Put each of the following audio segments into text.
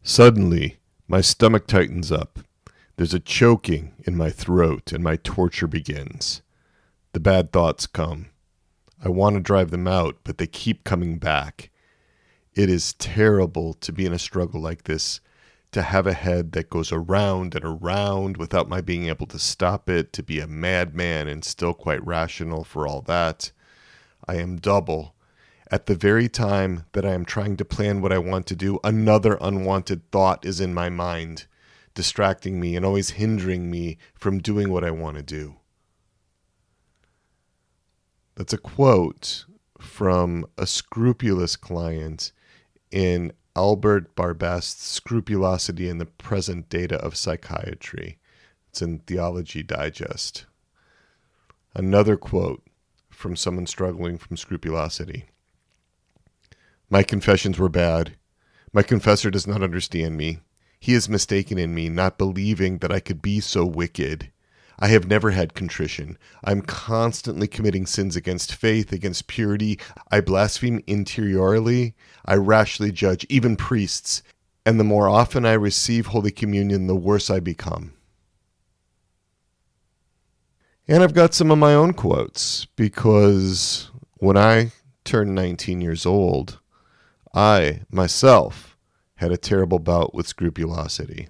Suddenly, my stomach tightens up. There's a choking in my throat and my torture begins. The bad thoughts come. I want to drive them out, but they keep coming back. It is terrible to be in a struggle like this, to have a head that goes around and around without my being able to stop it, to be a madman and still quite rational for all that. I am double. At the very time that I am trying to plan what I want to do, another unwanted thought is in my mind, distracting me and always hindering me from doing what I want to do. That's a quote from a scrupulous client in Albert Barbast's Scrupulosity and the Present Data of Psychiatry. It's in Theology Digest. Another quote from someone struggling from scrupulosity. My confessions were bad. My confessor does not understand me. He is mistaken in me, not believing that I could be so wicked. I have never had contrition. I'm constantly committing sins against faith, against purity. I blaspheme interiorly. I rashly judge, even priests. And the more often I receive Holy Communion, the worse I become. And I've got some of my own quotes, because when I turned 19 years old, I, myself, had a terrible bout with scrupulosity. It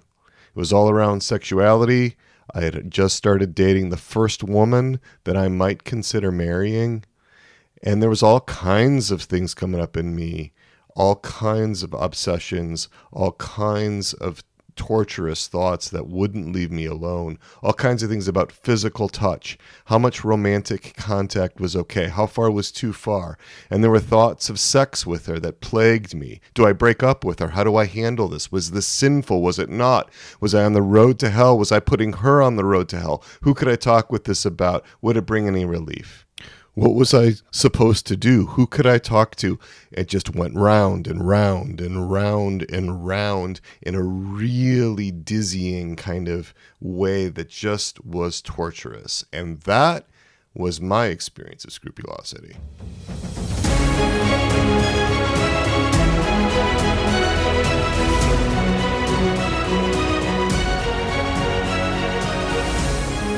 was all around sexuality. I had just started dating the first woman that I might consider marrying. And there was all kinds of things coming up in me, all kinds of obsessions, all kinds of torturous thoughts that wouldn't leave me alone, all kinds of things about physical touch, how much romantic contact was okay, how far was too far. And there were thoughts of sex with her that plagued me. Do I break up with her? How do I handle this? Was this sinful? Was it not? Was I on the road to hell? Was I putting her on the road to hell? Who could I talk with this about? Would it bring any relief? What was I supposed to do? Who could I talk to? It just went round and round and round and round in a really dizzying kind of way that just was torturous. And that was my experience of scrupulosity.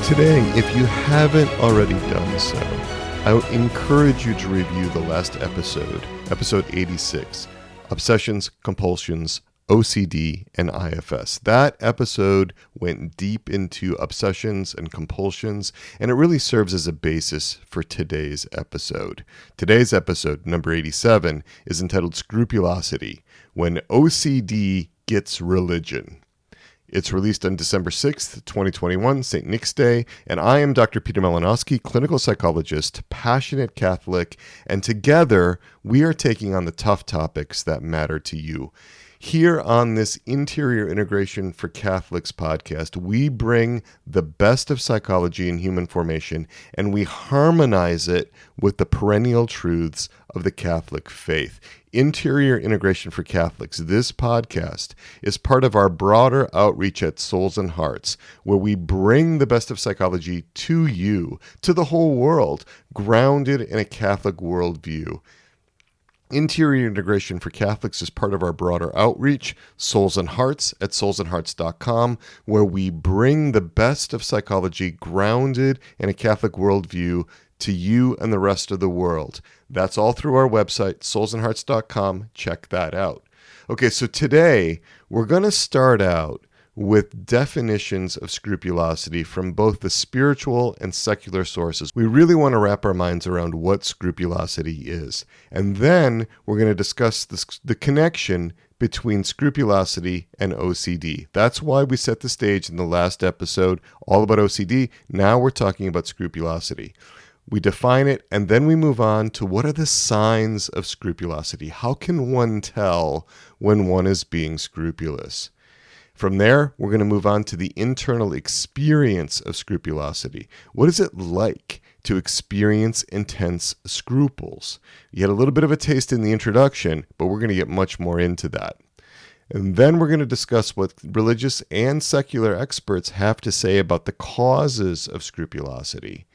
Today, if you haven't already done so, I would encourage you to review the last episode, episode 86, Obsessions, Compulsions, OCD, and IFS. That episode went deep into obsessions and compulsions, and it really serves as a basis for today's episode. Today's episode, number 87, is entitled Scrupulosity, When OCD Gets Religion. It's released on December 6th, 2021, St. Nick's Day, and I am Dr. Peter Malinowski, clinical psychologist, passionate Catholic, and together we are taking on the tough topics that matter to you. Here on this Interior Integration for Catholics podcast, we bring the best of psychology and human formation, and we harmonize it with the perennial truths of the Catholic faith. Interior Integration for Catholics, this podcast, is part of our broader outreach at Souls and Hearts, where we bring the best of psychology to you, to the whole world, grounded in a Catholic worldview. Interior Integration for Catholics is part of our broader outreach, Souls and Hearts at soulsandhearts.com, where we bring the best of psychology grounded in a Catholic worldview to you and the rest of the world. That's all through our website, soulsandhearts.com. Check that out. Okay, so today we're going to start out with definitions of scrupulosity from both the spiritual and secular sources. We really want to wrap our minds around what scrupulosity is. And then we're going to discuss the connection between scrupulosity and OCD. That's why we set the stage in the last episode, all about OCD. Now we're talking about scrupulosity. We define it, and then we move on to what are the signs of scrupulosity? How can one tell when one is being scrupulous? From there, we're going to move on to the internal experience of scrupulosity. What is it like to experience intense scruples? You had a little bit of a taste in the introduction, but we're going to get much more into that. And then we're going to discuss what religious and secular experts have to say about the causes of scrupulosity.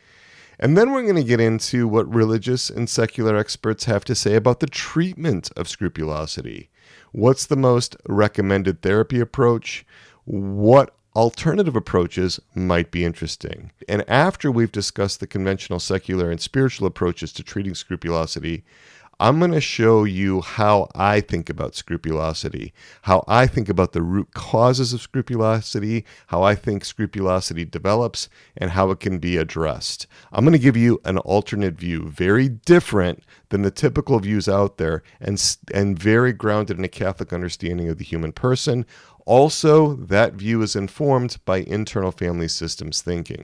And then we're going to get into what religious and secular experts have to say about the treatment of scrupulosity. What's the most recommended therapy approach? What alternative approaches might be interesting? And after we've discussed the conventional secular and spiritual approaches to treating scrupulosity, I'm going to show you how I think about scrupulosity, how I think about the root causes of scrupulosity, how I think scrupulosity develops, and how it can be addressed. I'm going to give you an alternate view, very different than the typical views out there, and very grounded in a Catholic understanding of the human person. Also, that view is informed by internal family systems thinking.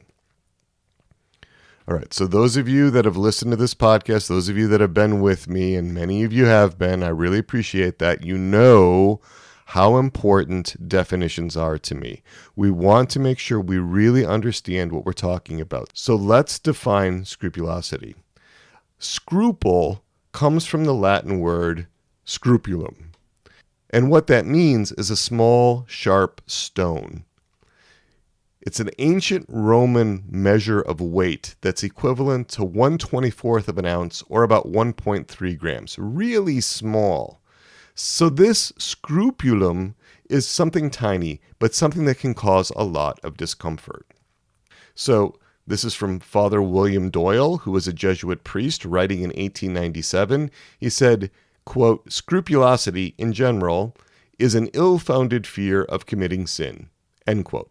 All right, so those of you that have listened to this podcast, those of you that have been with me, and many of you have been, I really appreciate that. You know how important definitions are to me. We want to make sure we really understand what we're talking about. So let's define scrupulosity. Scruple comes from the Latin word scrupulum. And what that means is a small, sharp stone. It's an ancient Roman measure of weight that's equivalent to 1/24 of an ounce, or about 1.3 grams. Really small. So this scrupulum is something tiny, but something that can cause a lot of discomfort. So this is from Father William Doyle, who was a Jesuit priest writing in 1897. He said, quote, "Scrupulosity in general is an ill-founded fear of committing sin," end quote.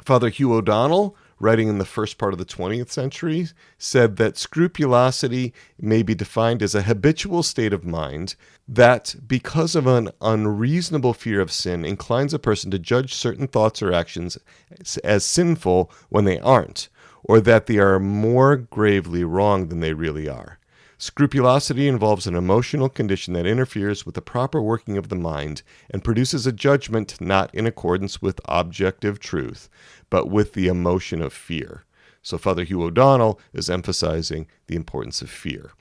Father Hugh O'Donnell, writing in the first part of the 20th century, said that scrupulosity may be defined as a habitual state of mind that, because of an unreasonable fear of sin, inclines a person to judge certain thoughts or actions as sinful when they aren't, or that they are more gravely wrong than they really are. Scrupulosity involves an emotional condition that interferes with the proper working of the mind and produces a judgment not in accordance with objective truth, but with the emotion of fear. So Father Hugh O'Donnell is emphasizing the importance of fear.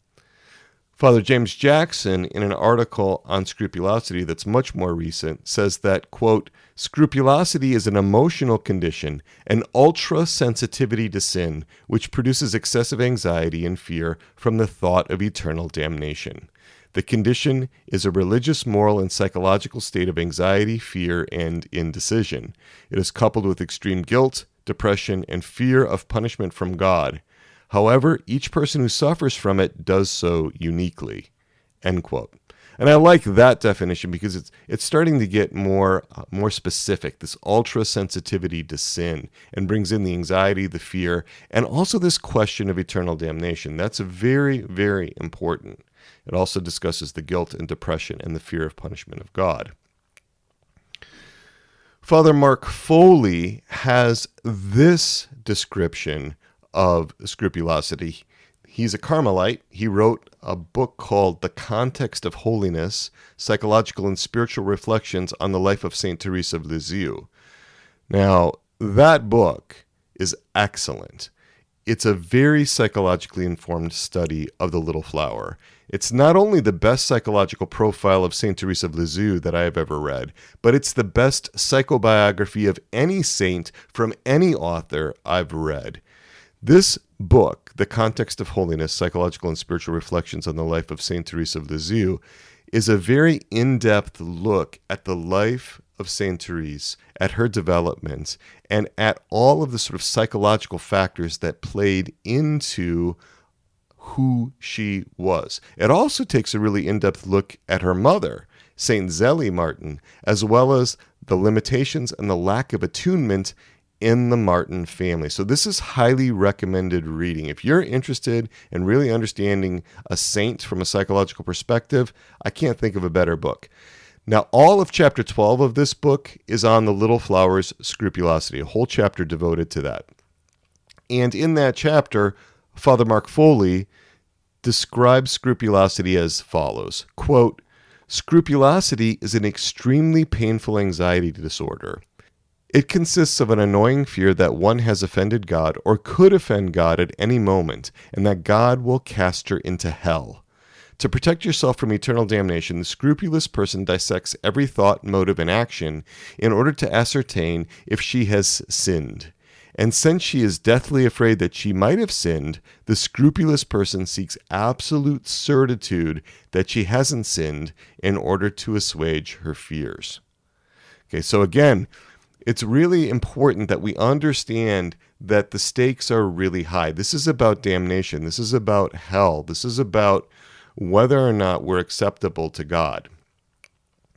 Father James Jackson, in an article on scrupulosity that's much more recent, says that, quote, "Scrupulosity is an emotional condition, an ultra-sensitivity to sin, which produces excessive anxiety and fear from the thought of eternal damnation. The condition is a religious, moral, and psychological state of anxiety, fear, and indecision. It is coupled with extreme guilt, depression, and fear of punishment from God. However, each person who suffers from it does so uniquely," end quote. And I like that definition because it's starting to get more specific, this ultra-sensitivity to sin, and brings in the anxiety, the fear, and also this question of eternal damnation. That's very, very important. It also discusses the guilt and depression and the fear of punishment of God. Father Mark Foley has this description of scrupulosity. He's a Carmelite. He wrote a book called The Context of Holiness, Psychological and Spiritual Reflections on the Life of St. Teresa of Lisieux. Now, that book is excellent. It's a very psychologically informed study of the Little Flower. It's not only the best psychological profile of St. Teresa of Lisieux that I have ever read, but it's the best psychobiography of any saint from any author I've read. This book, The Context of Holiness, Psychological and Spiritual Reflections on the Life of St. Teresa of Lisieux, is a very in-depth look at the life of St. Therese, at her development, and at all of the sort of psychological factors that played into who she was. It also takes a really in-depth look at her mother, St. Zélie Martin, as well as the limitations and the lack of attunement in the Martin family. So this is highly recommended reading. If you're interested in really understanding a saint from a psychological perspective, I can't think of a better book. Now, all of chapter 12 of this book is on the Little Flower's scrupulosity, a whole chapter devoted to that. And in that chapter, Father Mark Foley describes scrupulosity as follows, quote, "Scrupulosity is an extremely painful anxiety disorder. It consists of an annoying fear that one has offended God or could offend God at any moment, and that God will cast her into hell. To protect yourself from eternal damnation, the scrupulous person dissects every thought, motive, and action in order to ascertain if she has sinned. And since she is deathly afraid that she might have sinned, the scrupulous person seeks absolute certitude that she hasn't sinned in order to assuage her fears. Okay, so again, it's really important that we understand that the stakes are really high. This is about damnation. This is about hell. This is about whether or not we're acceptable to God.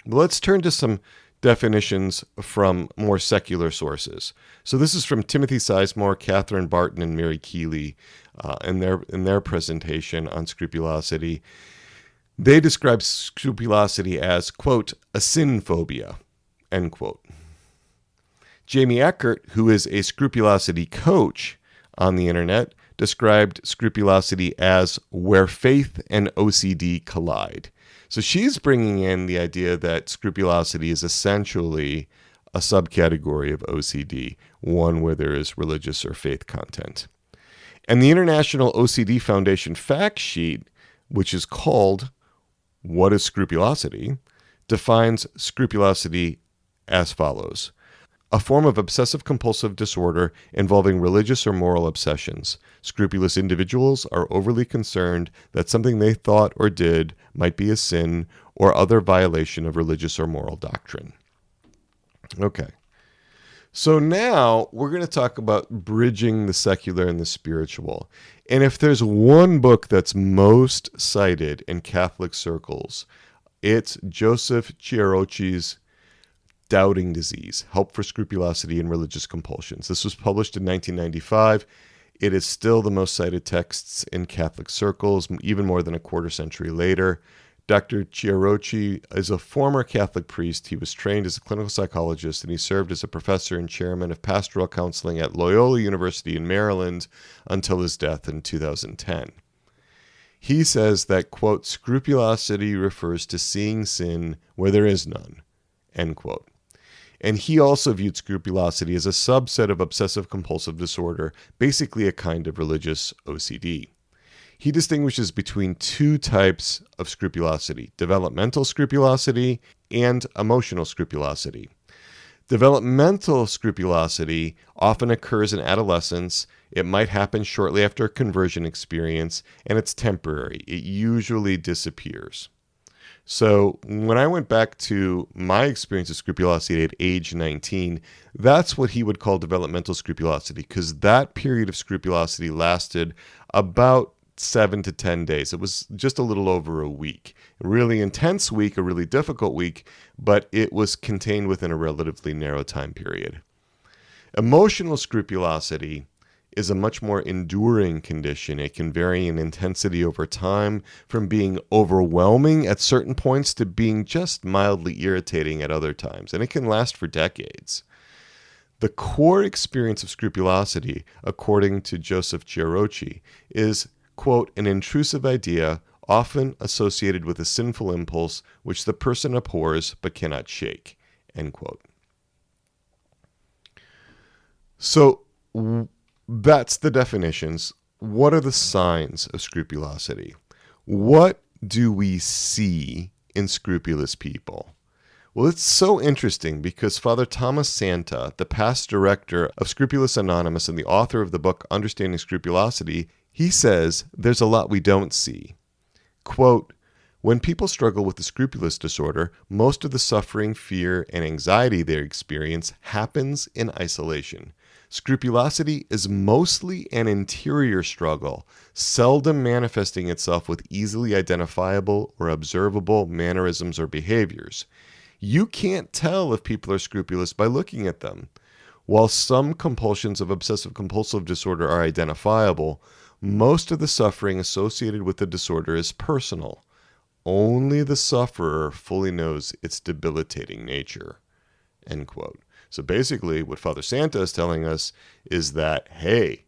But let's turn to some definitions from more secular sources. So this is from Timothy Sizemore, Catherine Barton, and Mary Keeley in their presentation on scrupulosity. They describe scrupulosity as, quote, a sin phobia, end quote. Jamie Eckert, who is a scrupulosity coach on the internet, described scrupulosity as where faith and OCD collide. So she's bringing in the idea that scrupulosity is essentially a subcategory of OCD, one where there is religious or faith content. And the International OCD Foundation fact sheet, which is called What is Scrupulosity?, defines scrupulosity as follows: a form of obsessive-compulsive disorder involving religious or moral obsessions. Scrupulous individuals are overly concerned that something they thought or did might be a sin or other violation of religious or moral doctrine. Okay. So now we're going to talk about bridging the secular and the spiritual. And if there's one book that's most cited in Catholic circles, it's Joseph Chiarocci's Doubting Disease, Help for Scrupulosity and Religious Compulsions. This was published in 1995. It is still the most cited texts in Catholic circles, even more than a quarter century later. Dr. Chiarocci is a former Catholic priest. He was trained as a clinical psychologist, and he served as a professor and chairman of pastoral counseling at Loyola University in Maryland until his death in 2010. He says that, quote, scrupulosity refers to seeing sin where there is none, end quote. And he also viewed scrupulosity as a subset of obsessive-compulsive disorder, basically a kind of religious OCD. He distinguishes between two types of scrupulosity: developmental scrupulosity and emotional scrupulosity. Developmental scrupulosity often occurs in adolescence. It might happen shortly after a conversion experience, and it's temporary. It usually disappears. So when I went back to my experience of scrupulosity at age 19, that's what he would call developmental scrupulosity, because that period of scrupulosity lasted about 7 to 10 days. It was just a little over a week. A really intense week, a really difficult week, but it was contained within a relatively narrow time period. Emotional scrupulosity is a much more enduring condition. It can vary in intensity over time, from being overwhelming at certain points to being just mildly irritating at other times, and it can last for decades. The core experience of scrupulosity, according to Joseph Chiarocci, is, quote, an intrusive idea often associated with a sinful impulse which the person abhors but cannot shake, end quote. So that's the definitions. What are the signs of scrupulosity? What do we see in scrupulous people? Well, it's so interesting because Father Thomas Santa, the past director of Scrupulous Anonymous and the author of the book Understanding Scrupulosity, he says there's a lot we don't see. Quote, when people struggle with the scrupulous disorder, most of the suffering, fear, and anxiety they experience happens in isolation. Scrupulosity is mostly an interior struggle, seldom manifesting itself with easily identifiable or observable mannerisms or behaviors. You can't tell if people are scrupulous by looking at them. While some compulsions of obsessive-compulsive disorder are identifiable, most of the suffering associated with the disorder is personal. Only the sufferer fully knows its debilitating nature, end quote. So basically, what Father Santa is telling us is that, hey,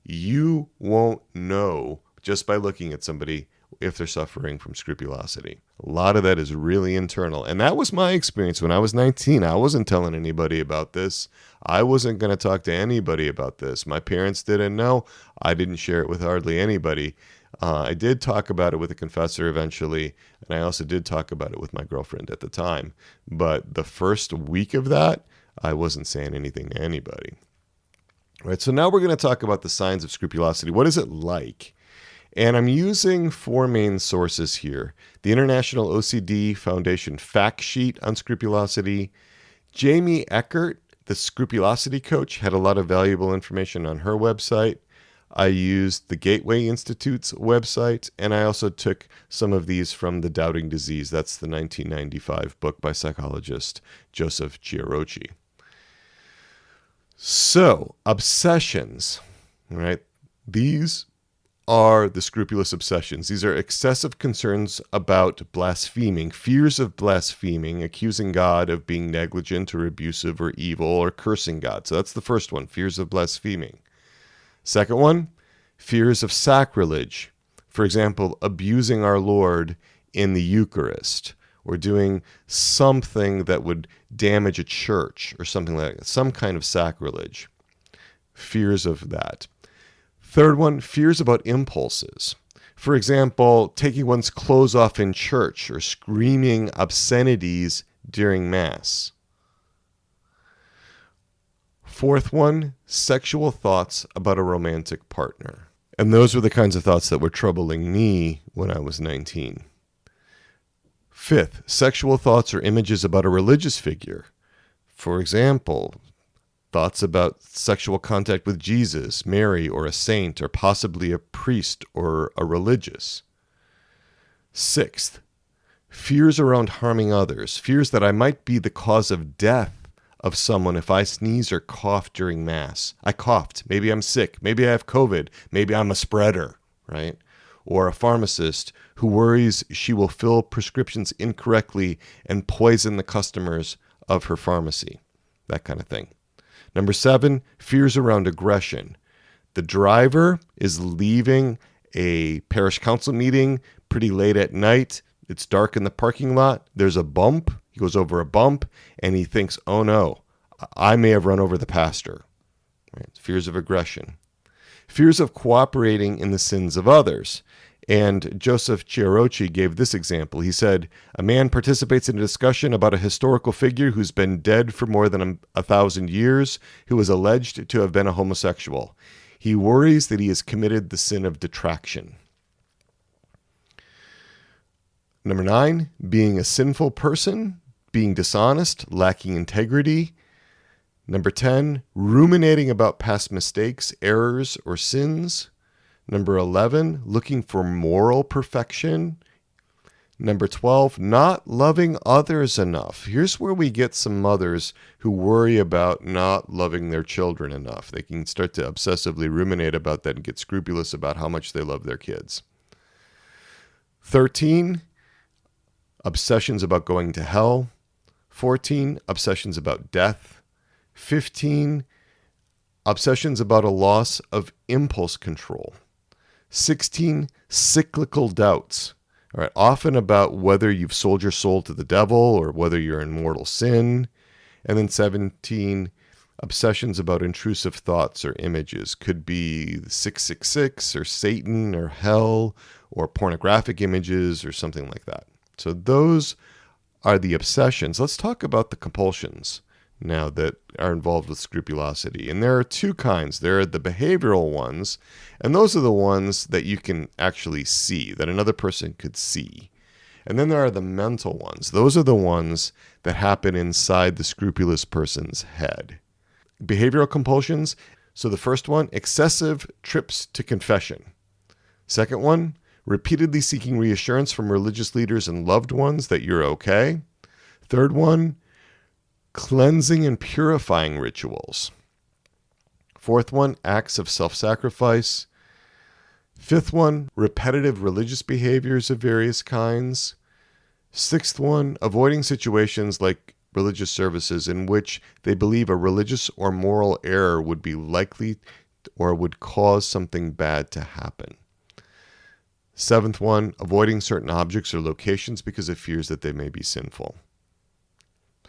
you won't know just by looking at somebody if they're suffering from scrupulosity. A lot of that is really internal. And that was my experience when I was 19. I wasn't telling anybody about this. I wasn't going to talk to anybody about this. My parents didn't know. I didn't share it with hardly anybody. I did talk about it with a confessor eventually, and I also did talk about it with my girlfriend at the time. But the first week of that, I wasn't saying anything to anybody. All right, so now we're going to talk about the signs of scrupulosity. What is it like? And I'm using four main sources here. The International OCD Foundation fact sheet on scrupulosity. Jamie Eckert, the Scrupulosity coach, had a lot of valuable information on her website. I used the Gateway Institute's website, and I also took some of these from The Doubting Disease. That's the 1995 book by psychologist Joseph Chiarocci. So, obsessions, right? These are the scrupulous obsessions. These are excessive concerns about blaspheming, fears of blaspheming, accusing God of being negligent or abusive or evil, or cursing God. So that's the first one, fears of blaspheming. Second one, fears of sacrilege. For example, abusing our Lord in the Eucharist, or doing something that would damage a church or something like that, some kind of sacrilege. Fears of that. Third one, fears about impulses. For example, taking one's clothes off in church or screaming obscenities during Mass. Fourth one, sexual thoughts about a romantic partner. And those were the kinds of thoughts that were troubling me when I was 19. Fifth, sexual thoughts or images about a religious figure. For example, thoughts about sexual contact with Jesus, Mary, or a saint, or possibly a priest or a religious. Sixth, fears around harming others, fears that I might be the cause of death of someone if I sneeze or cough during Mass. I coughed. Maybe I'm sick. Maybe I have COVID. Maybe I'm a spreader, right? Or a pharmacist who worries she will fill prescriptions incorrectly and poison the customers of her pharmacy. That kind of thing. Number 7, fears around aggression. The driver is leaving a parish council meeting pretty late at night. It's dark in the parking lot. There's a bump. He goes over a bump and he thinks, oh no, I may have run over the pastor. Right? Fears of aggression. Fears of cooperating in the sins of others. And Joseph Chiarocci gave this example. He said, a man participates in a discussion about a historical figure who's been dead for more than 1,000 years, who is alleged to have been a homosexual. He worries that he has committed the sin of detraction. Number 9, being a sinful person, being dishonest, lacking integrity. Number 10, ruminating about past mistakes, errors, or sins. Number 11, looking for moral perfection. Number 12, not loving others enough. Here's where we get some mothers who worry about not loving their children enough. They can start to obsessively ruminate about that and get scrupulous about how much they love their kids. 13, obsessions about going to hell. 14, obsessions about death. 15, obsessions about a loss of impulse control. 16, cyclical doubts. All right, often about whether you've sold your soul to the devil or whether you're in mortal sin. And then 17, obsessions about intrusive thoughts or images. Could be 666 or Satan or hell or pornographic images or something like that. So those are the obsessions. Let's talk about the compulsions now that are involved with scrupulosity. And there are two kinds. There are the behavioral ones, and those are the ones that you can actually see, that another person could see. And then there are the mental ones. Those are the ones that happen inside the scrupulous person's head. Behavioral compulsions. So the first one, excessive trips to confession. Second one, repeatedly seeking reassurance from religious leaders and loved ones that you're okay. Third one, cleansing and purifying rituals. Fourth one, acts of self-sacrifice. Fifth one, repetitive religious behaviors of various kinds. Sixth one, avoiding situations like religious services in which they believe a religious or moral error would be likely or would cause something bad to happen. Seventh one, avoiding certain objects or locations because of fears that they may be sinful.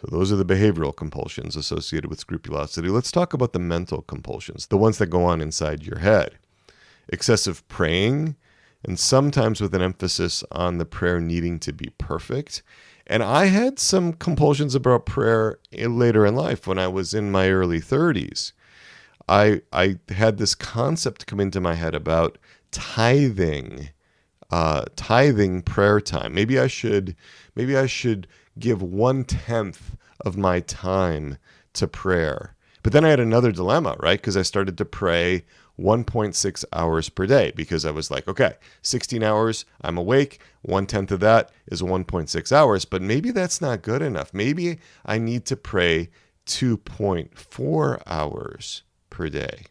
So those are the behavioral compulsions associated with scrupulosity. Let's talk about the mental compulsions, the ones that go on inside your head. Excessive praying, and sometimes with an emphasis on the prayer needing to be perfect. And I had some compulsions about prayer later in life when I was in my early 30s. I had this concept come into my head about tithing prayer time. Maybe I should give 1/10 of my time to prayer. But then I had another dilemma, right? Because I started to pray 1.6 hours per day, because I was like, okay, 16 hours I'm awake, 1/10 of that is 1.6 hours, but maybe that's not good enough. Maybe I need to pray 2.4 hours per day,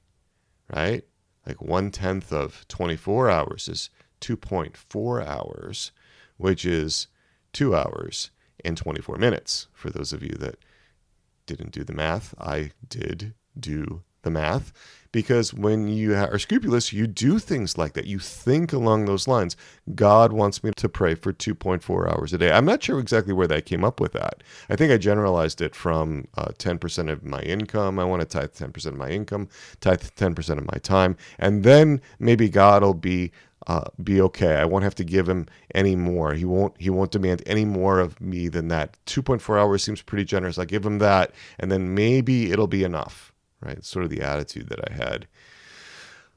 right? Like 1/10 of 24 hours is 2.4 hours, which is 2 hours and 24 minutes. For those of you that didn't do the math, I did do the math, because when you are scrupulous, you do things like that. You think along those lines. God wants me to pray for 2.4 hours a day. I'm not sure exactly where that came up with that. I think I generalized it from 10% of my income. I want to tithe 10% of my income, tithe 10% of my time, and then maybe God will be okay. I won't have to give him any more. He won't demand any more of me than that. 2.4 hours seems pretty generous. I'll give him that, and then maybe it'll be enough, right? It's sort of the attitude that I had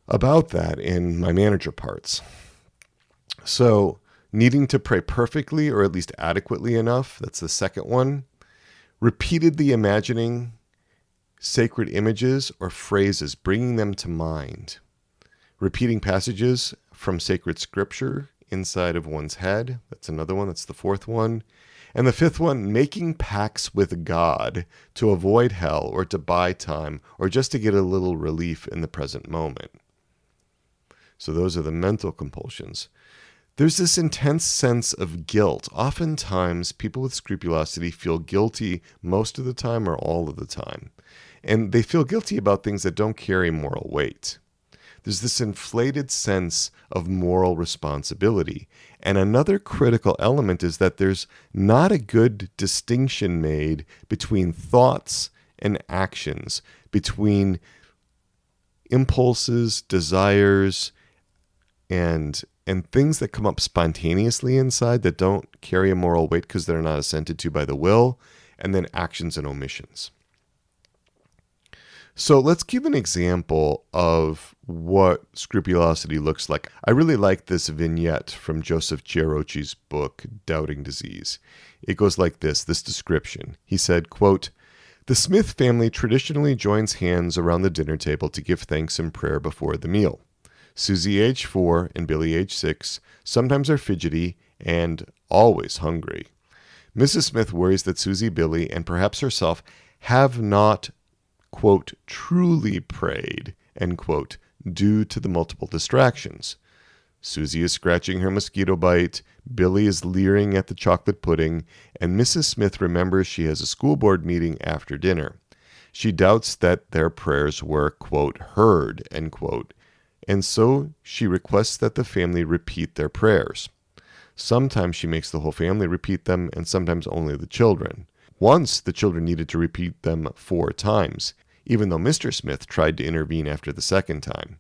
about that in my manager parts. So needing to pray perfectly, or at least adequately enough, that's the second one. Repeatedly imagining sacred images or phrases, bringing them to mind. Repeating passages from sacred scripture inside of one's head. That's another one. That's the fourth one. And the fifth one, making pacts with God to avoid hell, or to buy time, or just to get a little relief in the present moment. So those are the mental compulsions. There's this intense sense of guilt. Oftentimes, people with scrupulosity feel guilty most of the time or all of the time. And they feel guilty about things that don't carry moral weight. There's this inflated sense of moral responsibility. And another critical element is that there's not a good distinction made between thoughts and actions, between impulses, desires, and things that come up spontaneously inside that don't carry a moral weight because they're not assented to by the will, and then actions and omissions. So let's give an example of what scrupulosity looks like. I really like this vignette from Joseph Chiarocci's book, Doubting Disease. It goes like this description. He said, quote, "The Smith family traditionally joins hands around the dinner table to give thanks and prayer before the meal. Susie, age 4, and Billy, age 6, sometimes are fidgety and always hungry. Mrs. Smith worries that Susie, Billy, and perhaps herself have not, quote, truly prayed, end quote, due to the multiple distractions. Susie is scratching her mosquito bite, Billy is leering at the chocolate pudding, and Mrs. Smith remembers she has a school board meeting after dinner. She doubts that their prayers were, quote, heard, end quote, and so she requests that the family repeat their prayers. Sometimes she makes the whole family repeat them, and sometimes only the children. Once, the children needed to repeat them 4 times, even though Mr. Smith tried to intervene after the second time.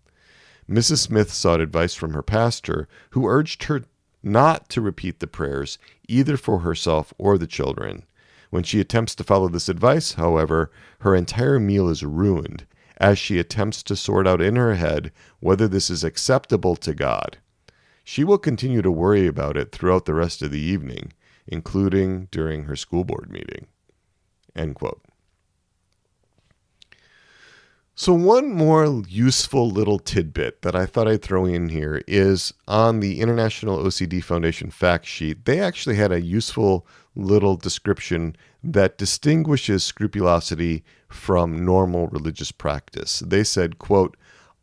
Mrs. Smith sought advice from her pastor, who urged her not to repeat the prayers, either for herself or the children. When she attempts to follow this advice, however, her entire meal is ruined, as she attempts to sort out in her head whether this is acceptable to God. She will continue to worry about it throughout the rest of the evening, including during her school board meeting." End quote. So one more useful little tidbit that I thought I'd throw in here is on the International OCD Foundation fact sheet. They actually had a useful little description that distinguishes scrupulosity from normal religious practice. They said, quote,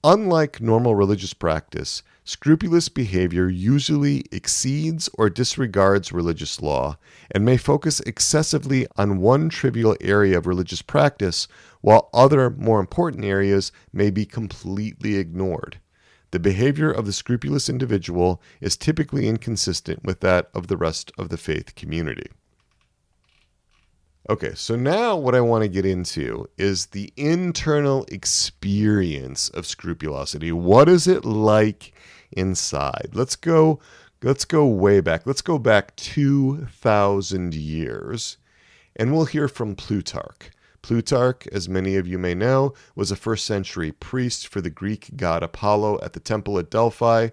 "Unlike normal religious practice, scrupulous behavior usually exceeds or disregards religious law and may focus excessively on one trivial area of religious practice, while other more important areas may be completely ignored. The behavior of the scrupulous individual is typically inconsistent with that of the rest of the faith community." Okay, so now what I want to get into is the internal experience of scrupulosity. What is it like inside? Let's go way back. Let's go back 2,000 years, and we'll hear from Plutarch. Plutarch, as many of you may know, was a first century priest for the Greek god Apollo at the temple at Delphi,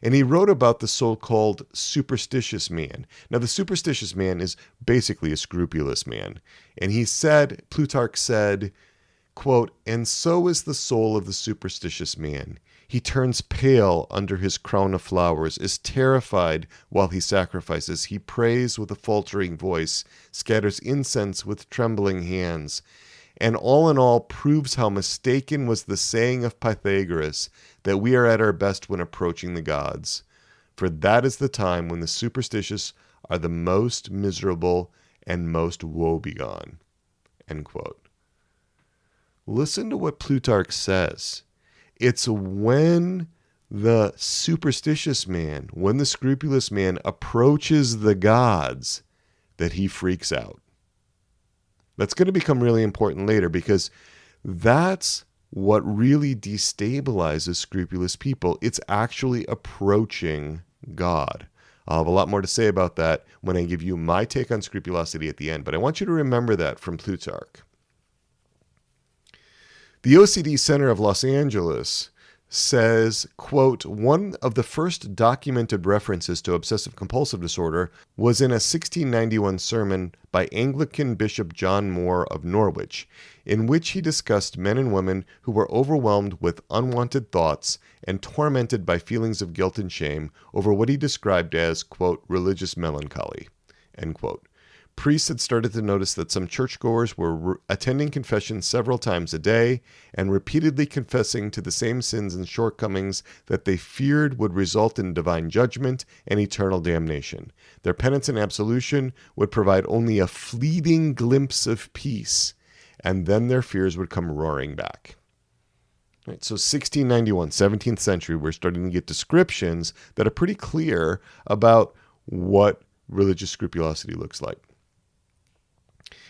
and he wrote about the so-called superstitious man. Now, the superstitious man is basically a scrupulous man, and Plutarch said, quote, "And so is the soul of the superstitious man. He turns pale under his crown of flowers, is terrified while he sacrifices. He prays with a faltering voice, scatters incense with trembling hands, and all in all proves how mistaken was the saying of Pythagoras that we are at our best when approaching the gods. For that is the time when the superstitious are the most miserable and most woebegone." End quote. Listen to what Plutarch says. It's when the superstitious man, when the scrupulous man approaches the gods, that he freaks out. That's going to become really important later, because that's what really destabilizes scrupulous people. It's actually approaching God. I'll have a lot more to say about that when I give you my take on scrupulosity at the end, but I want you to remember that from Plutarch. The OCD Center of Los Angeles says, quote, "One of the first documented references to obsessive-compulsive disorder was in a 1691 sermon by Anglican Bishop John Moore of Norwich, in which he discussed men and women who were overwhelmed with unwanted thoughts and tormented by feelings of guilt and shame over what he described as, quote, religious melancholy," end quote. Priests had started to notice that some churchgoers were attending confession several times a day and repeatedly confessing to the same sins and shortcomings that they feared would result in divine judgment and eternal damnation. Their penance and absolution would provide only a fleeting glimpse of peace, and then their fears would come roaring back. Right, so 1691, 17th century, we're starting to get descriptions that are pretty clear about what religious scrupulosity looks like.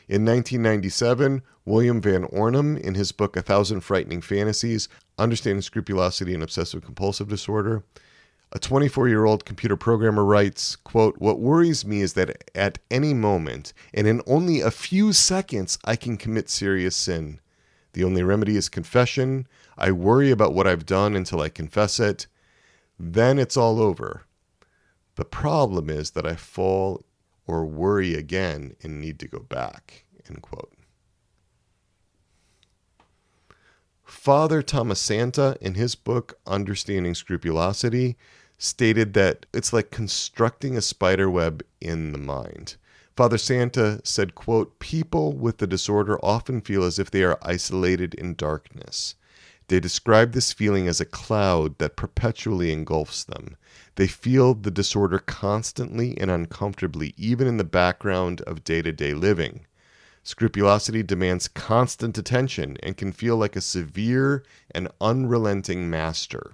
In 1997, William Van Ornum, in his book 1,000 Frightening Fantasies, Understanding Scrupulosity and Obsessive-Compulsive Disorder, a 24-year-old computer programmer writes, quote, "What worries me is that at any moment, and in only a few seconds, I can commit serious sin. The only remedy is confession. I worry about what I've done until I confess it. Then it's all over. The problem is that I fall or worry again and need to go back," end quote. Father Tomasanta, in his book Understanding Scrupulosity, stated that it's like constructing a spider web in the mind. Father Santa said, quote, "People with the disorder often feel as if they are isolated in darkness. They describe this feeling as a cloud that perpetually engulfs them. They feel the disorder constantly and uncomfortably, even in the background of day-to-day living. Scrupulosity demands constant attention and can feel like a severe and unrelenting master.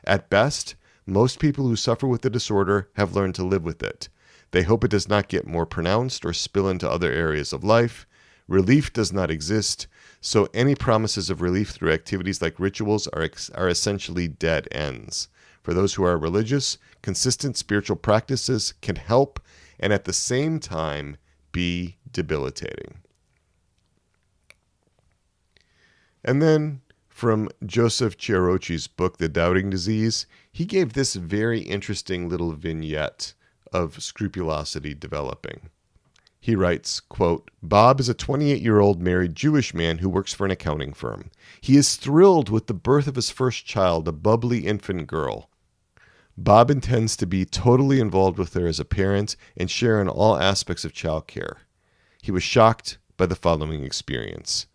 At best, most people who suffer with the disorder have learned to live with it. They hope it does not get more pronounced or spill into other areas of life. Relief does not exist, so any promises of relief through activities like rituals are essentially dead ends. For those who are religious, consistent spiritual practices can help and at the same time be debilitating." And then from Joseph Chiarocchi's book, The Doubting Disease, he gave this very interesting little vignette of scrupulosity developing. He writes, quote, "Bob is a 28-year-old married Jewish man who works for an accounting firm. He is thrilled with the birth of his first child, a bubbly infant girl. Bob intends to be totally involved with her as a parent and share in all aspects of childcare. He was shocked by the following experience.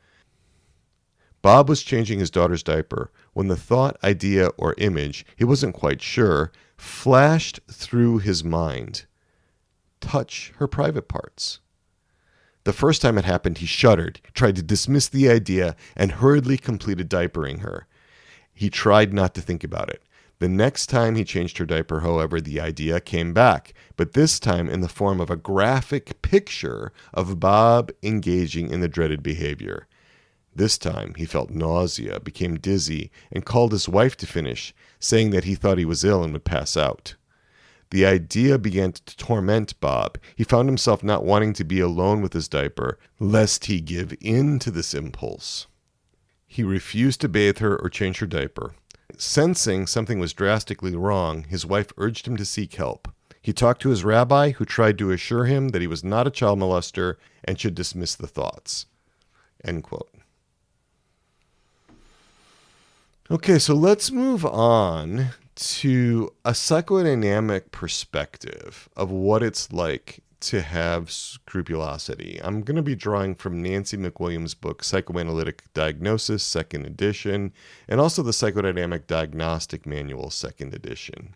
Bob was changing his daughter's diaper when the thought, idea, or image, he wasn't quite sure, flashed through his mind. Touch her private parts. The first time it happened, he shuddered, tried to dismiss the idea, and hurriedly completed diapering her. He tried not to think about it. The next time he changed her diaper, however, the idea came back, but this time in the form of a graphic picture of Bob engaging in the dreaded behavior. This time he felt nausea, became dizzy, and called his wife to finish, saying that he thought he was ill and would pass out. The idea began to torment Bob. He found himself not wanting to be alone with his diaper, lest he give in to this impulse. He refused to bathe her or change her diaper. Sensing something was drastically wrong, his wife urged him to seek help. He talked to his rabbi, who tried to assure him that he was not a child molester and should dismiss the thoughts. End quote. Okay, so let's move on to a psychodynamic perspective of what it's like to have scrupulosity. I'm going to be drawing from Nancy McWilliams' book, Psychoanalytic Diagnosis, 2nd edition, and also the Psychodynamic Diagnostic Manual, 2nd edition.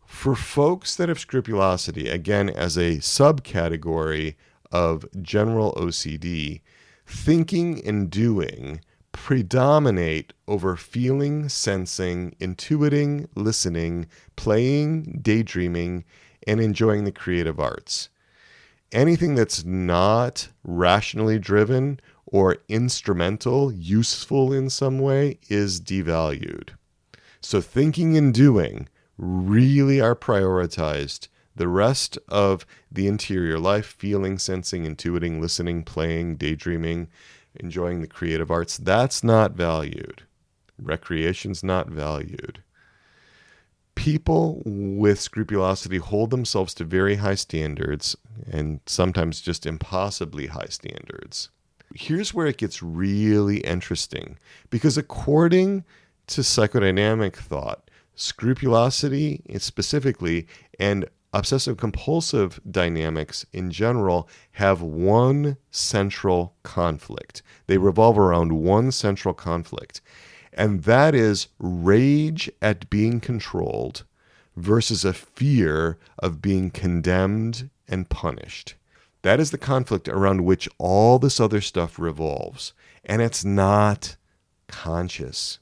For folks that have scrupulosity, again, as a subcategory of general OCD, thinking and doing predominate over feeling, sensing, intuiting, listening, playing, daydreaming, and enjoying the creative arts. Anything that's not rationally driven or instrumental, useful in some way, is devalued. So thinking and doing really are prioritized. The rest of the interior life, feeling, sensing, intuiting, listening, playing, daydreaming, enjoying the creative arts, that's not valued. Recreation's not valued. People with scrupulosity hold themselves to very high standards, and sometimes just impossibly high standards. Here's where it gets really interesting, because according to psychodynamic thought, scrupulosity specifically and obsessive-compulsive dynamics in general have one central conflict. They revolve around one central conflict, and that is rage at being controlled versus a fear of being condemned and punished. That is the conflict around which all this other stuff revolves, and it's not conscious.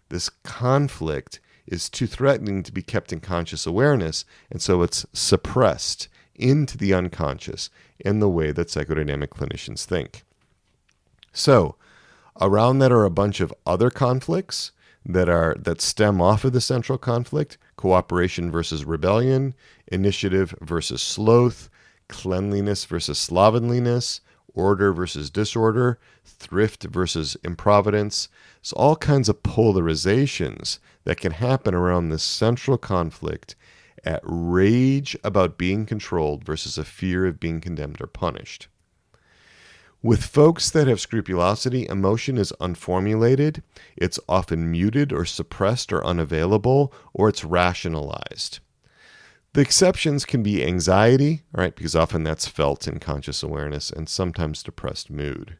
This conflict is too threatening to be kept in conscious awareness, and so it's suppressed into the unconscious in the way that psychodynamic clinicians think. So, around that are a bunch of other conflicts that stem off of the central conflict: cooperation versus rebellion, initiative versus sloth, cleanliness versus slovenliness, order versus disorder, thrift versus improvidence. So all kinds of polarizations that can happen around this central conflict at rage about being controlled versus a fear of being condemned or punished. With folks that have scrupulosity, emotion is unformulated, it's often muted or suppressed or unavailable, or it's rationalized. The exceptions can be anxiety, right, because often that's felt in conscious awareness, and sometimes depressed mood.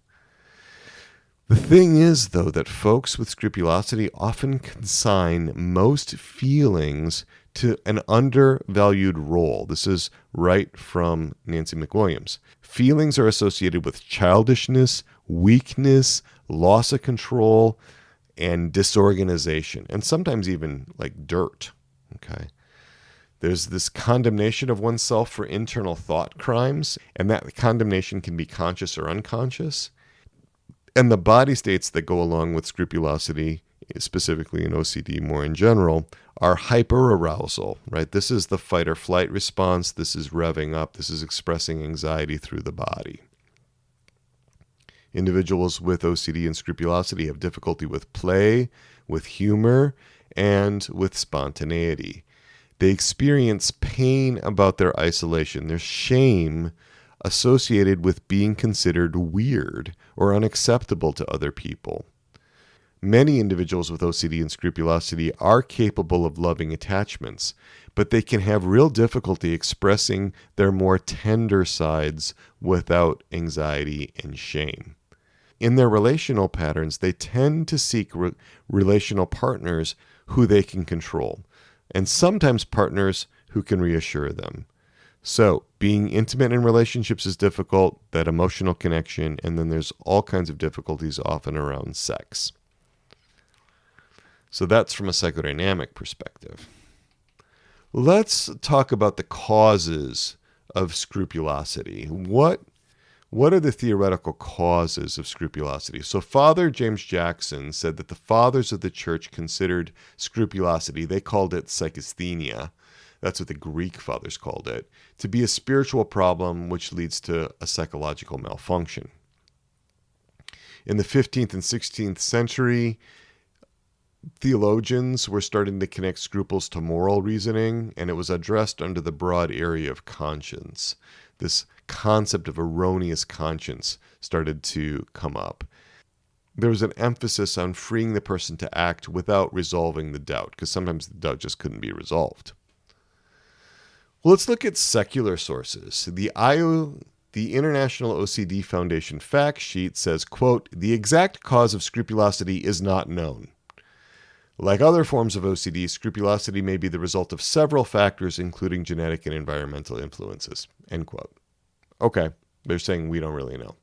The thing is, though, that folks with scrupulosity often consign most feelings to an undervalued role. This is right from Nancy McWilliams. Feelings are associated with childishness, weakness, loss of control, and disorganization, and sometimes even like dirt. Okay. There's this condemnation of oneself for internal thought crimes, and that condemnation can be conscious or unconscious. And the body states that go along with scrupulosity, specifically in OCD more in general, are hyperarousal, right? This is the fight or flight response. This is revving up. This is expressing anxiety through the body. Individuals with OCD and scrupulosity have difficulty with play, with humor, and with spontaneity. They experience pain about their isolation. There's shame associated with being considered weird or unacceptable to other people. Many individuals with OCD and scrupulosity are capable of loving attachments, but they can have real difficulty expressing their more tender sides without anxiety and shame. In their relational patterns, they tend to seek relational partners who they can control, and sometimes partners who can reassure them. So being intimate in relationships is difficult, that emotional connection, and then there's all kinds of difficulties often around sex. So that's from a psychodynamic perspective. Let's talk about the causes of scrupulosity. What are the theoretical causes of scrupulosity? So Father James Jackson said that the fathers of the church considered scrupulosity, they called it psychasthenia, That's what the Greek fathers called it, to be a spiritual problem which leads to a psychological malfunction. In the 15th and 16th century, theologians were starting to connect scruples to moral reasoning, and it was addressed under the broad area of conscience. This concept of erroneous conscience started to come up. There was an emphasis on freeing the person to act without resolving the doubt, because sometimes the doubt just couldn't be resolved. Well, let's look at secular sources. The International OCD Foundation fact sheet says, quote, "The exact cause of scrupulosity is not known. Like other forms of OCD, scrupulosity may be the result of several factors, including genetic and environmental influences," end quote. Okay, they're saying we don't really know.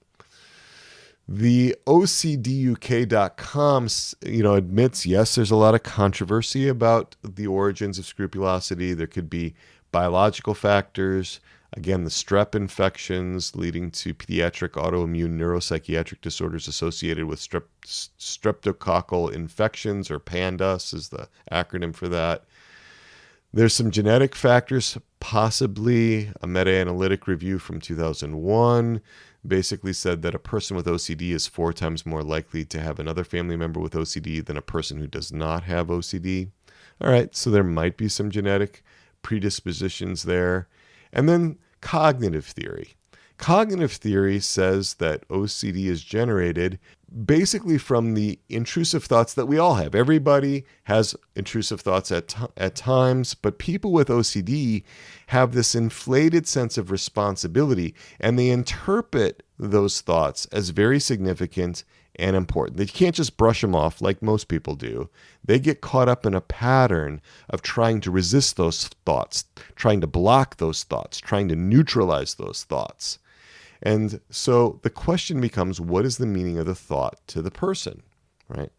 The OCDUK.com, admits, yes, there's a lot of controversy about the origins of scrupulosity. There could be biological factors. Again, the strep infections leading to pediatric autoimmune neuropsychiatric disorders associated with streptococcal infections, or PANDAS is the acronym for that. There's some genetic factors, possibly a meta-analytic review from 2001 basically said that a person with OCD is 4 times more likely to have another family member with OCD than a person who does not have OCD. All right, so there might be some genetic predispositions there. And then cognitive theory. Cognitive theory says that OCD is generated basically from the intrusive thoughts that we all have. Everybody has intrusive thoughts at times, but people with OCD have this inflated sense of responsibility, and they interpret those thoughts as very significant and important. They can't just brush them off like most people do. They get caught up in a pattern of trying to resist those thoughts, trying to block those thoughts, trying to neutralize those thoughts. And so the question becomes, what is the meaning of the thought to the person, right?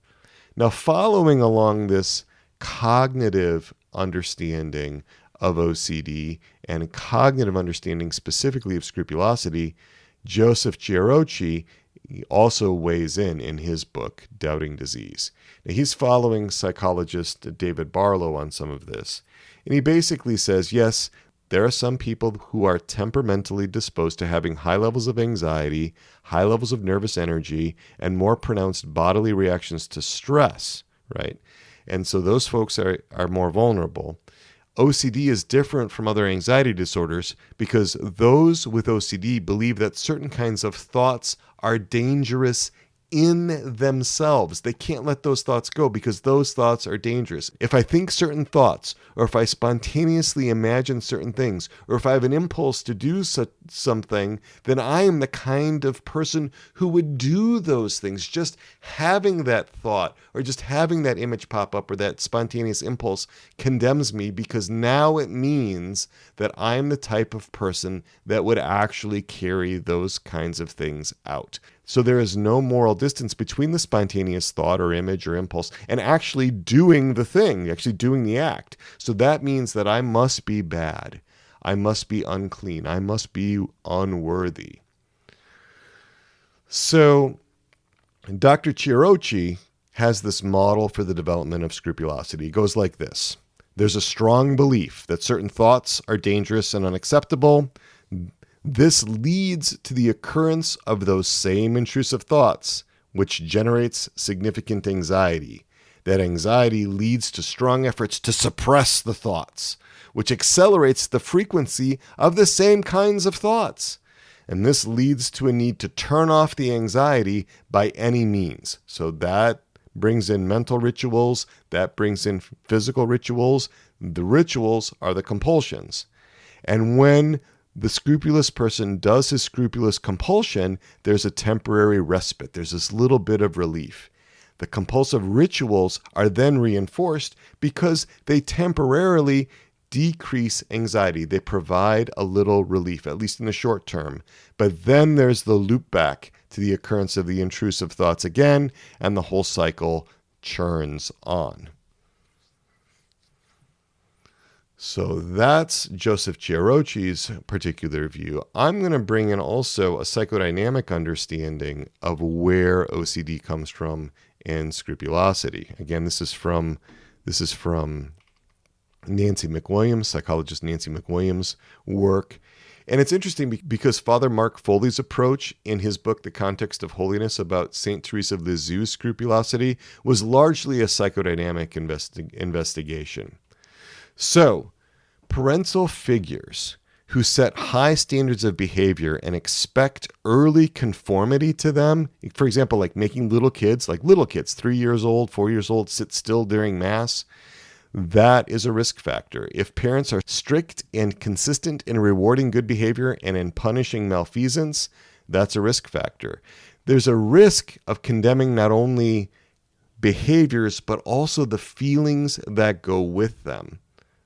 Now, following along this cognitive understanding of OCD and cognitive understanding specifically of scrupulosity, Joseph Chiarocchi also weighs in his book, Doubting Disease. Now, he's following psychologist David Barlow on some of this. And he basically says, yes, there are some people who are temperamentally disposed to having high levels of anxiety, high levels of nervous energy, and more pronounced bodily reactions to stress, right? And so those folks are more vulnerable. OCD is different from other anxiety disorders because those with OCD believe that certain kinds of thoughts are dangerous in themselves. They can't let those thoughts go because those thoughts are dangerous. If I think certain thoughts, or if I spontaneously imagine certain things, or if I have an impulse to do something, then I am the kind of person who would do those things. Just having that thought or just having that image pop up or that spontaneous impulse condemns me, because now it means that I'm the type of person that would actually carry those kinds of things out. So there is no moral distance between the spontaneous thought or image or impulse and actually doing the thing, actually doing the act. So that means that I must be bad. I must be unclean. I must be unworthy. So Dr. Chiarocchi has this model for the development of scrupulosity. It goes like this. There's a strong belief that certain thoughts are dangerous and unacceptable. This leads to the occurrence of those same intrusive thoughts, which generates significant anxiety. That anxiety leads to strong efforts to suppress the thoughts, which accelerates the frequency of the same kinds of thoughts. And this leads to a need to turn off the anxiety by any means. So that brings in mental rituals, that brings in physical rituals. The rituals are the compulsions. And when the scrupulous person does his scrupulous compulsion, there's a temporary respite. There's this little bit of relief. The compulsive rituals are then reinforced because they temporarily decrease anxiety. They provide a little relief, at least in the short term. But then there's the loop back to the occurrence of the intrusive thoughts again, and the whole cycle churns on. So that's Joseph Chiarocchi's particular view. I'm going to bring in also a psychodynamic understanding of where OCD comes from and scrupulosity. Again, this is from psychologist Nancy McWilliams' work. And it's interesting because Father Mark Foley's approach in his book, The Context of Holiness, about St. Teresa of Lisieux's scrupulosity was largely a psychodynamic investigation. So, parental figures who set high standards of behavior and expect early conformity to them, for example, like making little kids, 3 years old, 4 years old, sit still during Mass, that is a risk factor. If parents are strict and consistent in rewarding good behavior and in punishing malfeasance, that's a risk factor. There's a risk of condemning not only behaviors, but also the feelings that go with them,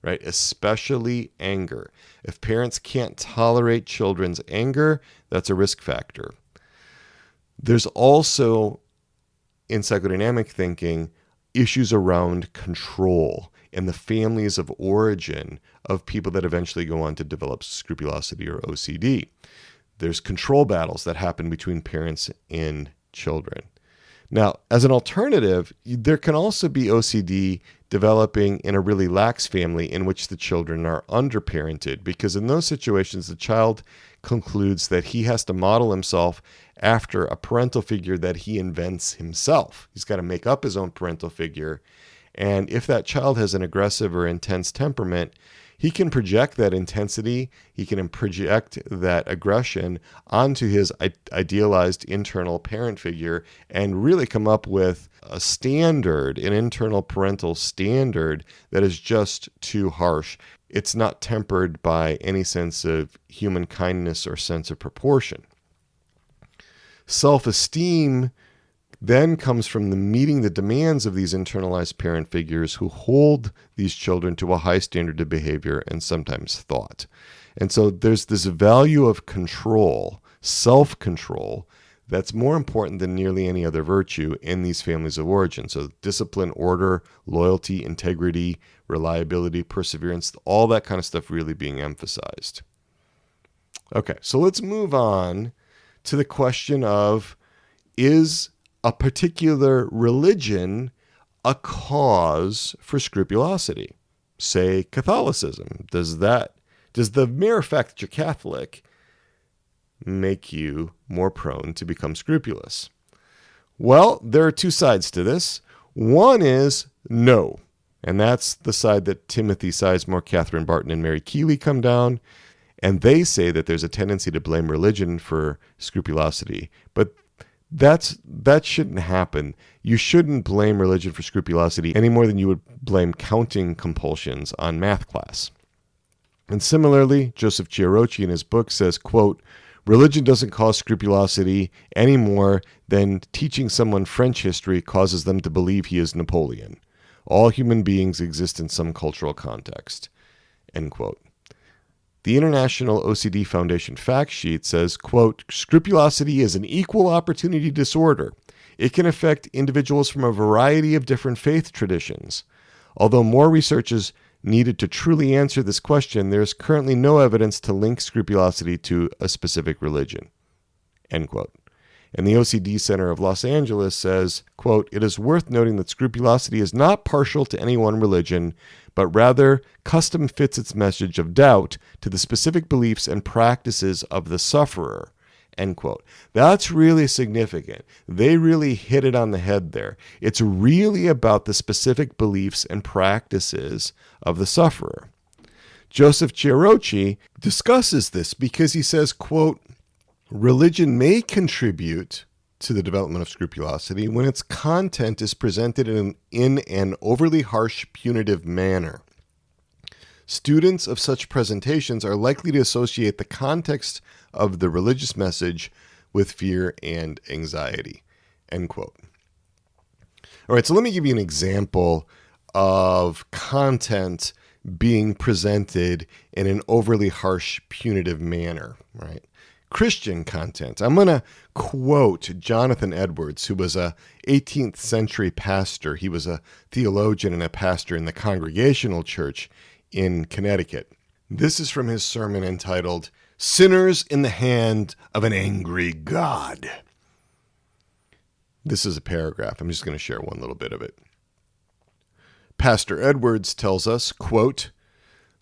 right? Especially anger. If parents can't tolerate children's anger, that's a risk factor. There's also, in psychodynamic thinking, issues around control and the families of origin of people that eventually go on to develop scrupulosity or OCD. There's control battles that happen between parents and children. Now, as an alternative, there can also be OCD developing in a really lax family in which the children are underparented, because in those situations, the child concludes that he has to model himself after a parental figure that he invents himself. He's got to make up his own parental figure. And if that child has an aggressive or intense temperament, he can project that intensity, he can project that aggression onto his idealized internal parent figure and really come up with a standard, an internal parental standard that is just too harsh. It's not tempered by any sense of human kindness or sense of proportion. Self-esteem then comes from the meeting the demands of these internalized parent figures who hold these children to a high standard of behavior and sometimes thought. And so there's this value of control, self-control, that's more important than nearly any other virtue in these families of origin. So discipline, order, loyalty, integrity, reliability, perseverance, all that kind of stuff really being emphasized. Okay, so let's move on to the question of, is a particular religion a cause for scrupulosity? Say Catholicism. Does the mere fact that you're Catholic make you more prone to become scrupulous? Well, there are two sides to this. One is no, and that's the side that Timothy Sizemore, Catherine Barton, and Mary Keeley come down, and they say that there's a tendency to blame religion for scrupulosity, but that shouldn't happen. You shouldn't blame religion for scrupulosity any more than you would blame counting compulsions on math class. And similarly, Joseph Chiarocci in his book says, quote, "Religion doesn't cause scrupulosity any more than teaching someone French history causes them to believe he is Napoleon. All human beings exist in some cultural context." End quote. The International OCD Foundation fact sheet says, quote, "Scrupulosity is an equal opportunity disorder. It can affect individuals from a variety of different faith traditions. Although more research is needed to truly answer this question, there is currently no evidence to link scrupulosity to a specific religion." End quote. And the OCD Center of Los Angeles says, quote, "It is worth noting that scrupulosity is not partial to any one religion, but rather custom fits its message of doubt to the specific beliefs and practices of the sufferer." End quote. That's really significant. They really hit it on the head there. It's really about the specific beliefs and practices of the sufferer. Joseph Chiarocci discusses this because he says, quote, "Religion may contribute to the development of scrupulosity when its content is presented in an overly harsh, punitive manner. Students of such presentations are likely to associate the context of the religious message with fear and anxiety." End quote. All right, so let me give you an example of content being presented in an overly harsh, punitive manner, right? Christian content. I'm going to quote Jonathan Edwards, who was a 18th century pastor. He was a theologian and a pastor in the Congregational Church in Connecticut. This is from his sermon entitled, "Sinners in the Hand of an Angry God." This is a paragraph. I'm just going to share one little bit of it. Pastor Edwards tells us, quote,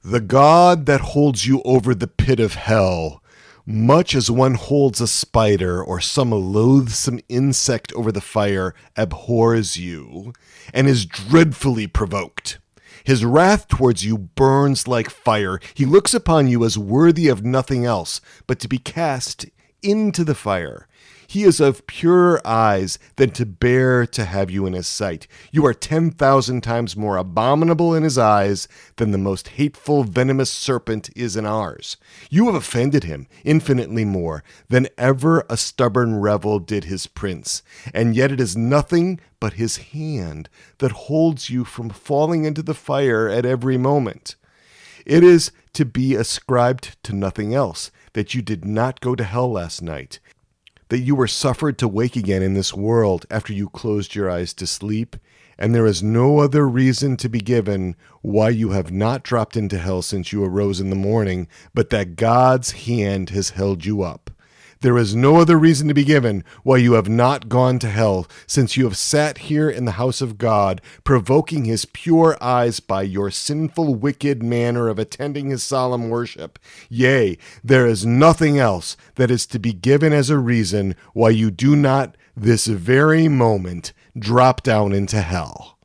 "The God that holds you over the pit of hell, much as one holds a spider or some loathsome insect over the fire, abhors you and is dreadfully provoked. His wrath towards you burns like fire. He looks upon you as worthy of nothing else but to be cast into the fire. He is of purer eyes than to bear to have you in his sight. You are 10,000 times more abominable in his eyes than the most hateful venomous serpent is in ours. You have offended him infinitely more than ever a stubborn rebel did his prince, and yet it is nothing but his hand that holds you from falling into the fire at every moment. It is to be ascribed to nothing else that you did not go to hell last night, that you were suffered to wake again in this world after you closed your eyes to sleep, and there is no other reason to be given why you have not dropped into hell since you arose in the morning, but that God's hand has held you up. There is no other reason to be given why you have not gone to hell, since you have sat here in the house of God, provoking his pure eyes by your sinful, wicked manner of attending his solemn worship. Yea, there is nothing else that is to be given as a reason why you do not this very moment drop down into hell."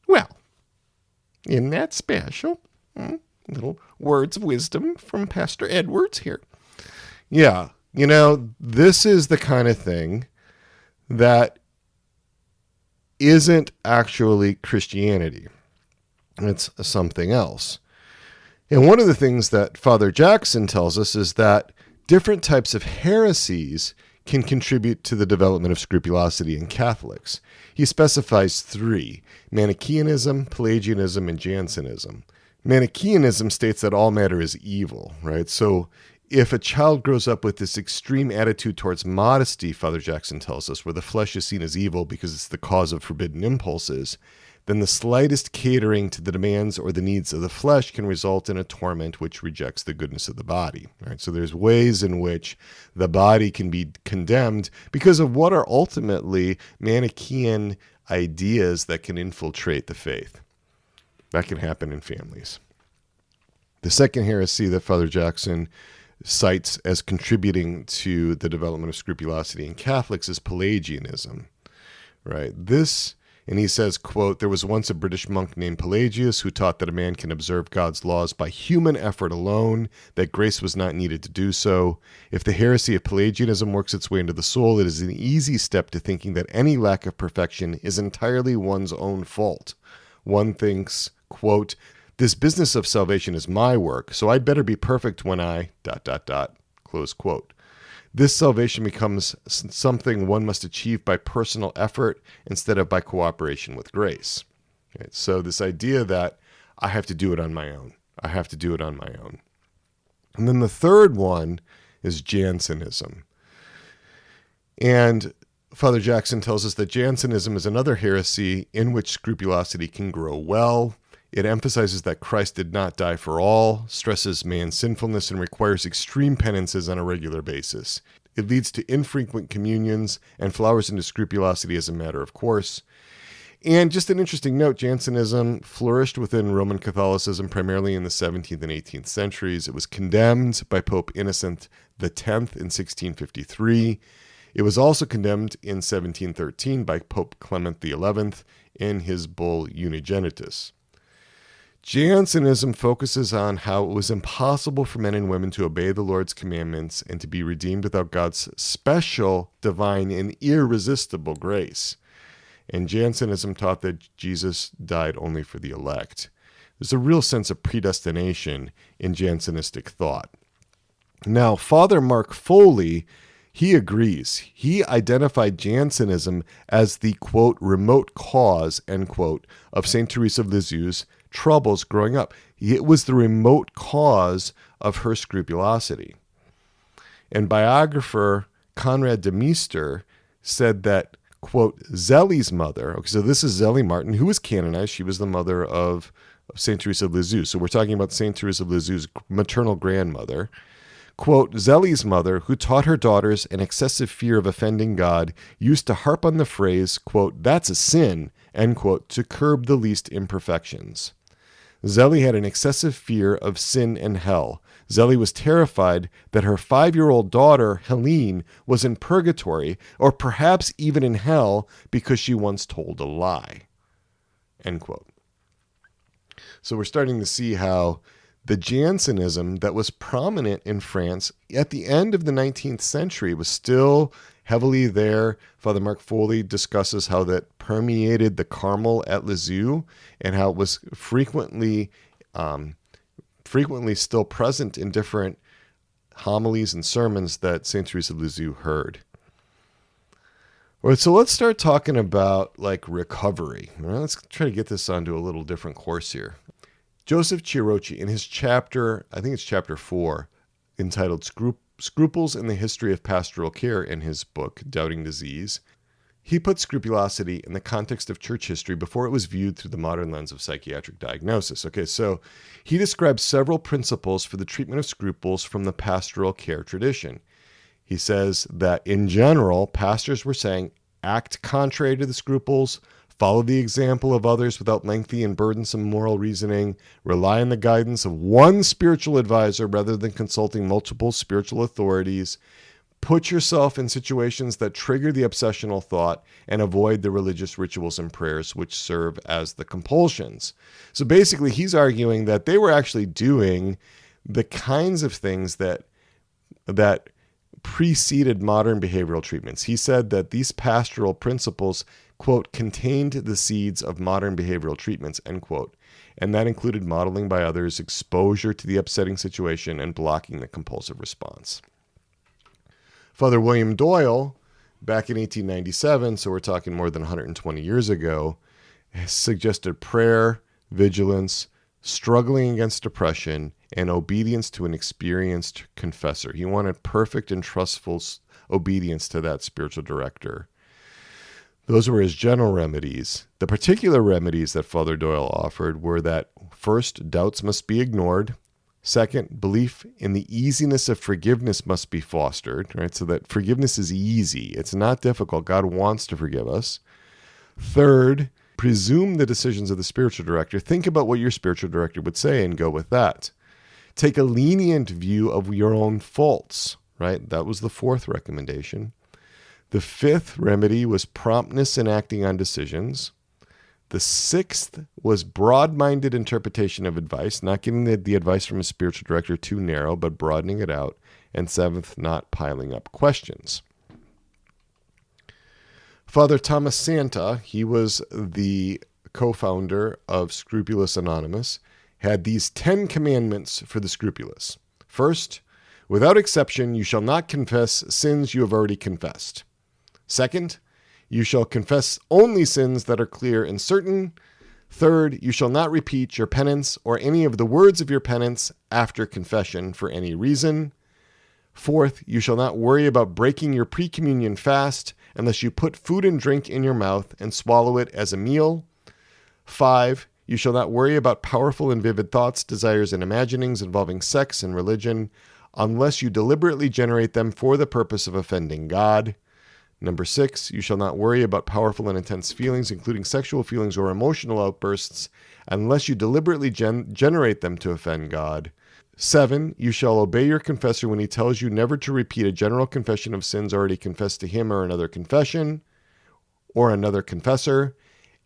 Well, isn't that special? Little words of wisdom from Pastor Edwards here. Yeah, this is the kind of thing that isn't actually Christianity. It's something else. And one of the things that Father Jackson tells us is that different types of heresies can contribute to the development of scrupulosity in Catholics. He specifies 3: Manichaeanism, Pelagianism, and Jansenism. Manichaeanism states that all matter is evil, right? So if a child grows up with this extreme attitude towards modesty, Father Jackson tells us, where the flesh is seen as evil because it's the cause of forbidden impulses, then the slightest catering to the demands or the needs of the flesh can result in a torment which rejects the goodness of the body, right? So there's ways in which the body can be condemned because of what are ultimately Manichaean ideas that can infiltrate the faith. That can happen in families. The second heresy that Father Jackson cites as contributing to the development of scrupulosity in Catholics is Pelagianism, right? And he says, quote, "There was once a British monk named Pelagius who taught that a man can observe God's laws by human effort alone, that grace was not needed to do so. If the heresy of Pelagianism works its way into the soul, it is an easy step to thinking that any lack of perfection is entirely one's own fault. One thinks, quote, this business of salvation is my work, so I'd better be perfect when I ... close quote. This salvation becomes something one must achieve by personal effort instead of by cooperation with grace. Okay, so this idea that I have to do it on my own. I have to do it on my own. And then the third one is Jansenism. And Father Jackson tells us that Jansenism is another heresy in which scrupulosity can grow well. It emphasizes that Christ did not die for all, stresses man's sinfulness, and requires extreme penances on a regular basis. It leads to infrequent communions and flowers into scrupulosity as a matter of course. And just an interesting note, Jansenism flourished within Roman Catholicism primarily in the 17th and 18th centuries. It was condemned by Pope Innocent X in 1653. It was also condemned in 1713 by Pope Clement XI in his bull Unigenitus. Jansenism focuses on how it was impossible for men and women to obey the Lord's commandments and to be redeemed without God's special, divine, and irresistible grace. And Jansenism taught that Jesus died only for the elect. There's a real sense of predestination in Jansenistic thought. Now, Father Mark Foley, he agrees. He identified Jansenism as the, quote, remote cause, end quote, of St. Teresa of Lisieux's troubles growing up. It was the remote cause of her scrupulosity. And biographer Conrad de Meester said that, quote, Zéli's mother, okay, so this is Zélie Martin, who was canonized. She was the mother of St. Teresa of Lisieux. So we're talking about St. Teresa of Lisieux's maternal grandmother. Quote, Zelly's mother, who taught her daughters an excessive fear of offending God, used to harp on the phrase, quote, that's a sin, end quote, to curb the least imperfections. Zelly had an excessive fear of sin and hell. Zelly was terrified that her 5-year-old daughter, Helene, was in purgatory or perhaps even in hell because she once told a lie. End quote. So we're starting to see how the Jansenism that was prominent in France at the end of the 19th century was still heavily there. Father Mark Foley discusses how that permeated the Carmel at Lisieux and how it was frequently still present in different homilies and sermons that St. Teresa of Lisieux heard. All right, so let's start talking about like recovery. All right, let's try to get this onto a little different course here. Joseph Chiarocci, in his chapter, I think it's chapter 4, entitled Scruples in the History of Pastoral Care in his book, Doubting Disease, he put scrupulosity in the context of church history before it was viewed through the modern lens of psychiatric diagnosis. Okay, so he describes several principles for the treatment of scruples from the pastoral care tradition. He says that in general, pastors were saying, act contrary to the scruples, follow the example of others without lengthy and burdensome moral reasoning, rely on the guidance of one spiritual advisor rather than consulting multiple spiritual authorities, put yourself in situations that trigger the obsessional thought, and avoid the religious rituals and prayers which serve as the compulsions. So basically, he's arguing that they were actually doing the kinds of things that preceded modern behavioral treatments. He said that these pastoral principles, quote, contained the seeds of modern behavioral treatments, end quote. And that included modeling by others, exposure to the upsetting situation, and blocking the compulsive response. Father William Doyle, back in 1897, so we're talking more than 120 years ago, suggested prayer, vigilance, struggling against depression, and obedience to an experienced confessor. He wanted perfect and trustful obedience to that spiritual director. Those were his general remedies. The particular remedies that Father Doyle offered were that, first, doubts must be ignored. Second, belief in the easiness of forgiveness must be fostered, right? So that forgiveness is easy. It's not difficult. God wants to forgive us. Third, presume the decisions of the spiritual director. Think about what your spiritual director would say and go with that. Take a lenient view of your own faults, right? That was the fourth recommendation. The fifth remedy was promptness in acting on decisions. The sixth was broad-minded interpretation of advice, not getting the advice from a spiritual director too narrow, but broadening it out. And seventh, not piling up questions. Father Thomas Santa, he was the co-founder of Scrupulous Anonymous, had these 10 commandments for the scrupulous. First, without exception, you shall not confess sins you have already confessed. Second, you shall confess only sins that are clear and certain. Third, you shall not repeat your penance or any of the words of your penance after confession for any reason. Fourth, you shall not worry about breaking your pre-communion fast unless you put food and drink in your mouth and swallow it as a meal. 5, you shall not worry about powerful and vivid thoughts, desires, and imaginings involving sex and religion unless you deliberately generate them for the purpose of offending God. Number 6, you shall not worry about powerful and intense feelings, including sexual feelings or emotional outbursts, unless you deliberately generate them to offend God. 7, you shall obey your confessor when he tells you never to repeat a general confession of sins already confessed to him or another confession or another confessor.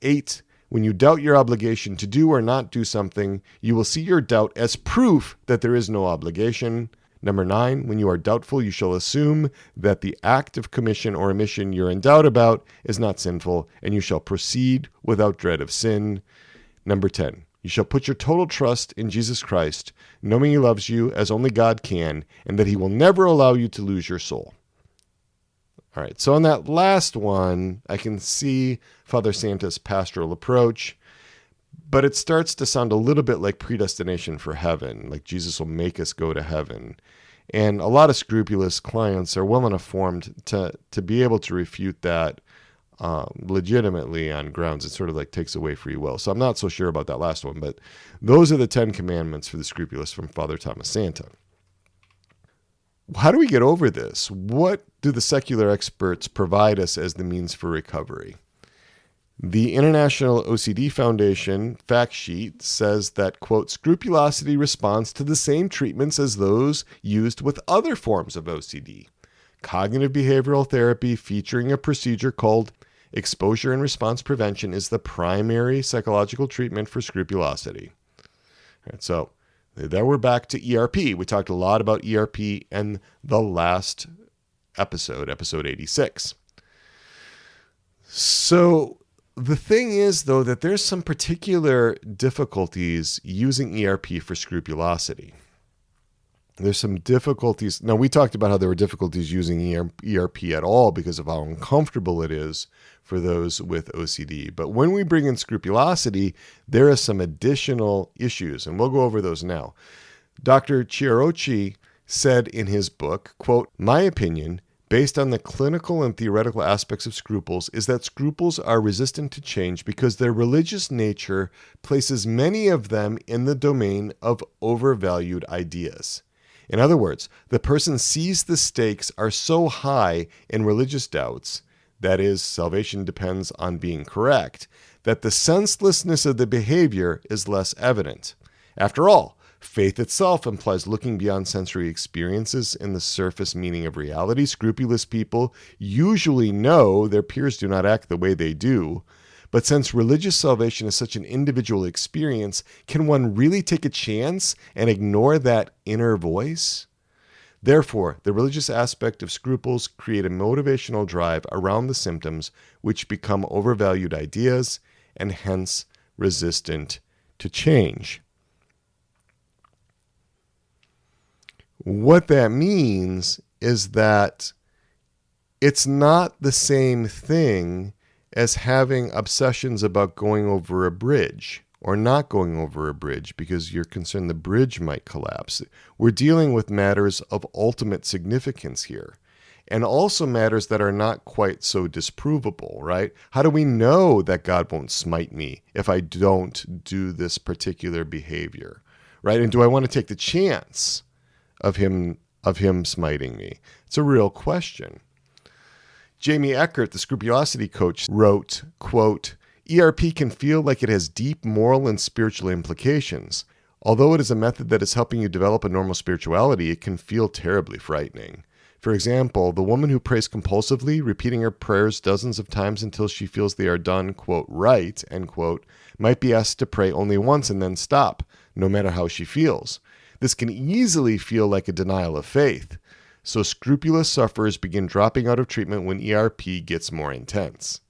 8, when you doubt your obligation to do or not do something, you will see your doubt as proof that there is no obligation. Number 9, when you are doubtful, you shall assume that the act of commission or omission you're in doubt about is not sinful, and you shall proceed without dread of sin. Number 10, you shall put your total trust in Jesus Christ, knowing he loves you as only God can, and that he will never allow you to lose your soul. All right, so on that last one, I can see Father Santa's pastoral approach, but it starts to sound a little bit like predestination for heaven, like Jesus will make us go to heaven. And a lot of scrupulous clients are well enough formed to be able to refute that legitimately on grounds it sort of like takes away free will. So I'm not so sure about that last one, but those are the 10 commandments for the scrupulous from Father Thomas Santa. how do we get over this? What do the secular experts provide us as the means for recovery? The International OCD Foundation fact sheet says that, quote, scrupulosity responds to the same treatments as those used with other forms of OCD. Cognitive behavioral therapy featuring a procedure called exposure and response prevention is the primary psychological treatment for scrupulosity. All right, so there we're back to ERP. We talked a lot about ERP in the last episode 86. So the thing is, though, that there's some particular difficulties using ERP for scrupulosity. There's some difficulties. Now, we talked about how there were difficulties using ERP at all because of how uncomfortable it is for those with OCD. But when we bring in scrupulosity, there are some additional issues, and we'll go over those now. Dr. Chiarocci said in his book, quote, my opinion, based on the clinical and theoretical aspects of scruples, is that scruples are resistant to change because their religious nature places many of them in the domain of overvalued ideas. In other words, the person sees the stakes are so high in religious doubts, that is, salvation depends on being correct, that the senselessness of the behavior is less evident. After all, faith itself implies looking beyond sensory experiences in the surface meaning of reality. Scrupulous people usually know their peers do not act the way they do. But since religious salvation is such an individual experience, can one really take a chance and ignore that inner voice? Therefore, the religious aspect of scruples create a motivational drive around the symptoms, which become overvalued ideas and hence resistant to change. What that means is that it's not the same thing as having obsessions about going over a bridge or not going over a bridge because you're concerned the bridge might collapse. We're dealing with matters of ultimate significance here, and also matters that are not quite so disprovable, right? How do we know that God won't smite me if I don't do this particular behavior, right? And do I want to take the chance of him smiting me? It's a real question. Jamie Eckert, the scrupulosity coach, wrote, quote, ERP can feel like it has deep moral and spiritual implications. Although it is a method that is helping you develop a normal spirituality, it can feel terribly frightening. For example, the woman who prays compulsively, repeating her prayers dozens of times until she feels they are done, quote, right, end quote, might be asked to pray only once and then stop, no matter how she feels. This can easily feel like a denial of faith. So scrupulous sufferers begin dropping out of treatment when ERP gets more intense.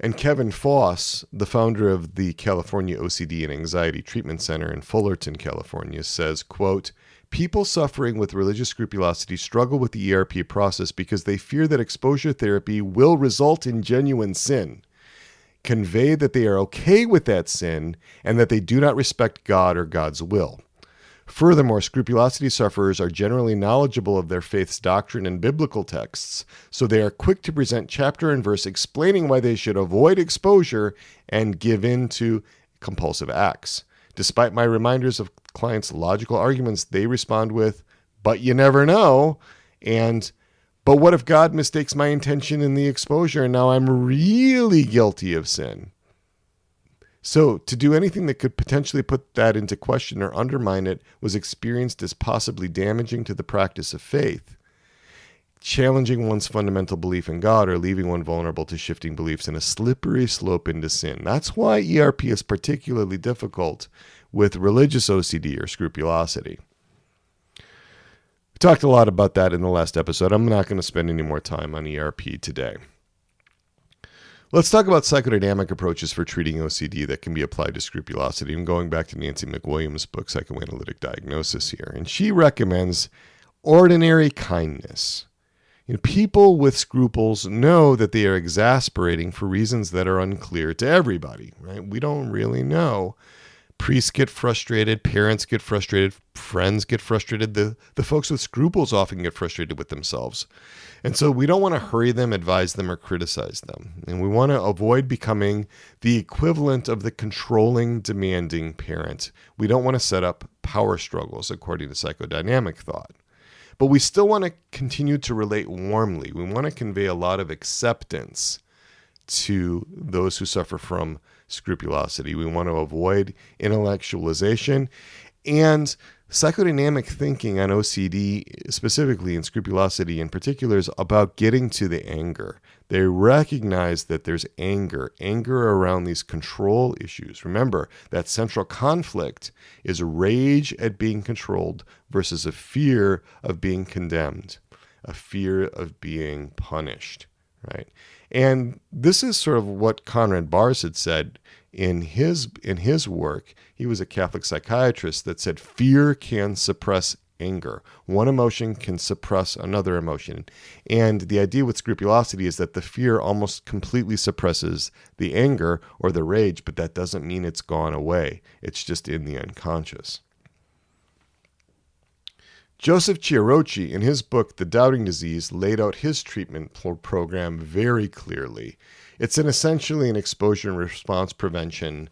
And Kevin Foss, the founder of the California OCD and Anxiety Treatment Center in Fullerton, California, says, quote, people suffering with religious scrupulosity struggle with the ERP process because they fear that exposure therapy will result in genuine sin, convey that they are okay with that sin, and that they do not respect God or God's will. Furthermore, scrupulosity sufferers are generally knowledgeable of their faith's doctrine and biblical texts, so they are quick to present chapter and verse explaining why they should avoid exposure and give in to compulsive acts. Despite my reminders of clients' logical arguments, they respond with, but you never know, and, but what if God mistakes my intention in the exposure and now I'm really guilty of sin? So to do anything that could potentially put that into question or undermine it was experienced as possibly damaging to the practice of faith, challenging one's fundamental belief in God or leaving one vulnerable to shifting beliefs and a slippery slope into sin. That's why ERP is particularly difficult with religious OCD or scrupulosity. We talked a lot about that in the last episode. I'm not going to spend any more time on ERP today. Let's talk about psychodynamic approaches for treating OCD that can be applied to scrupulosity. I'm going back to Nancy McWilliams' book, Psychoanalytic Diagnosis here. And she recommends ordinary kindness. People with scruples know that they are exasperating for reasons that are unclear to everybody, right? We don't really know. Priests get frustrated, parents get frustrated, friends get frustrated. The folks with scruples often get frustrated with themselves. And so we don't want to hurry them, advise them, or criticize them. And we want to avoid becoming the equivalent of the controlling, demanding parent. We don't want to set up power struggles according to psychodynamic thought. But we still want to continue to relate warmly. We want to convey a lot of acceptance to those who suffer from scrupulosity. We want to avoid intellectualization. And psychodynamic thinking on OCD, specifically in scrupulosity in particular, is about getting to the anger. They recognize that there's anger around these control issues. Remember, that central conflict is rage at being controlled versus a fear of being condemned, a fear of being punished, right? And this is sort of what Conrad Bars had said in his work. He was a Catholic psychiatrist that said fear can suppress anger. One emotion can suppress another emotion. And the idea with scrupulosity is that the fear almost completely suppresses the anger or the rage, but that doesn't mean it's gone away. It's just in the unconscious. Joseph Chiarocci, in his book, The Doubting Disease, laid out his treatment program very clearly. It's essentially an exposure and response prevention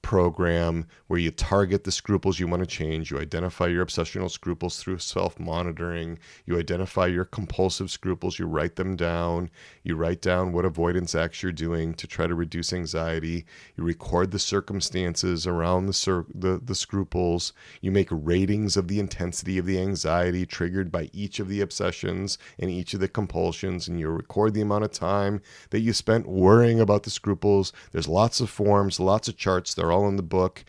program where you target the scruples you want to change. You identify your obsessional scruples through self-monitoring. You identify your compulsive scruples. You write them down. You write down what avoidance acts you're doing to try to reduce anxiety. You record the circumstances around the scruples. You make ratings of the intensity of the anxiety triggered by each of the obsessions and each of the compulsions, and you record the amount of time that you spent worrying about the scruples. There's lots of forms, lots of charts. They're all in the book.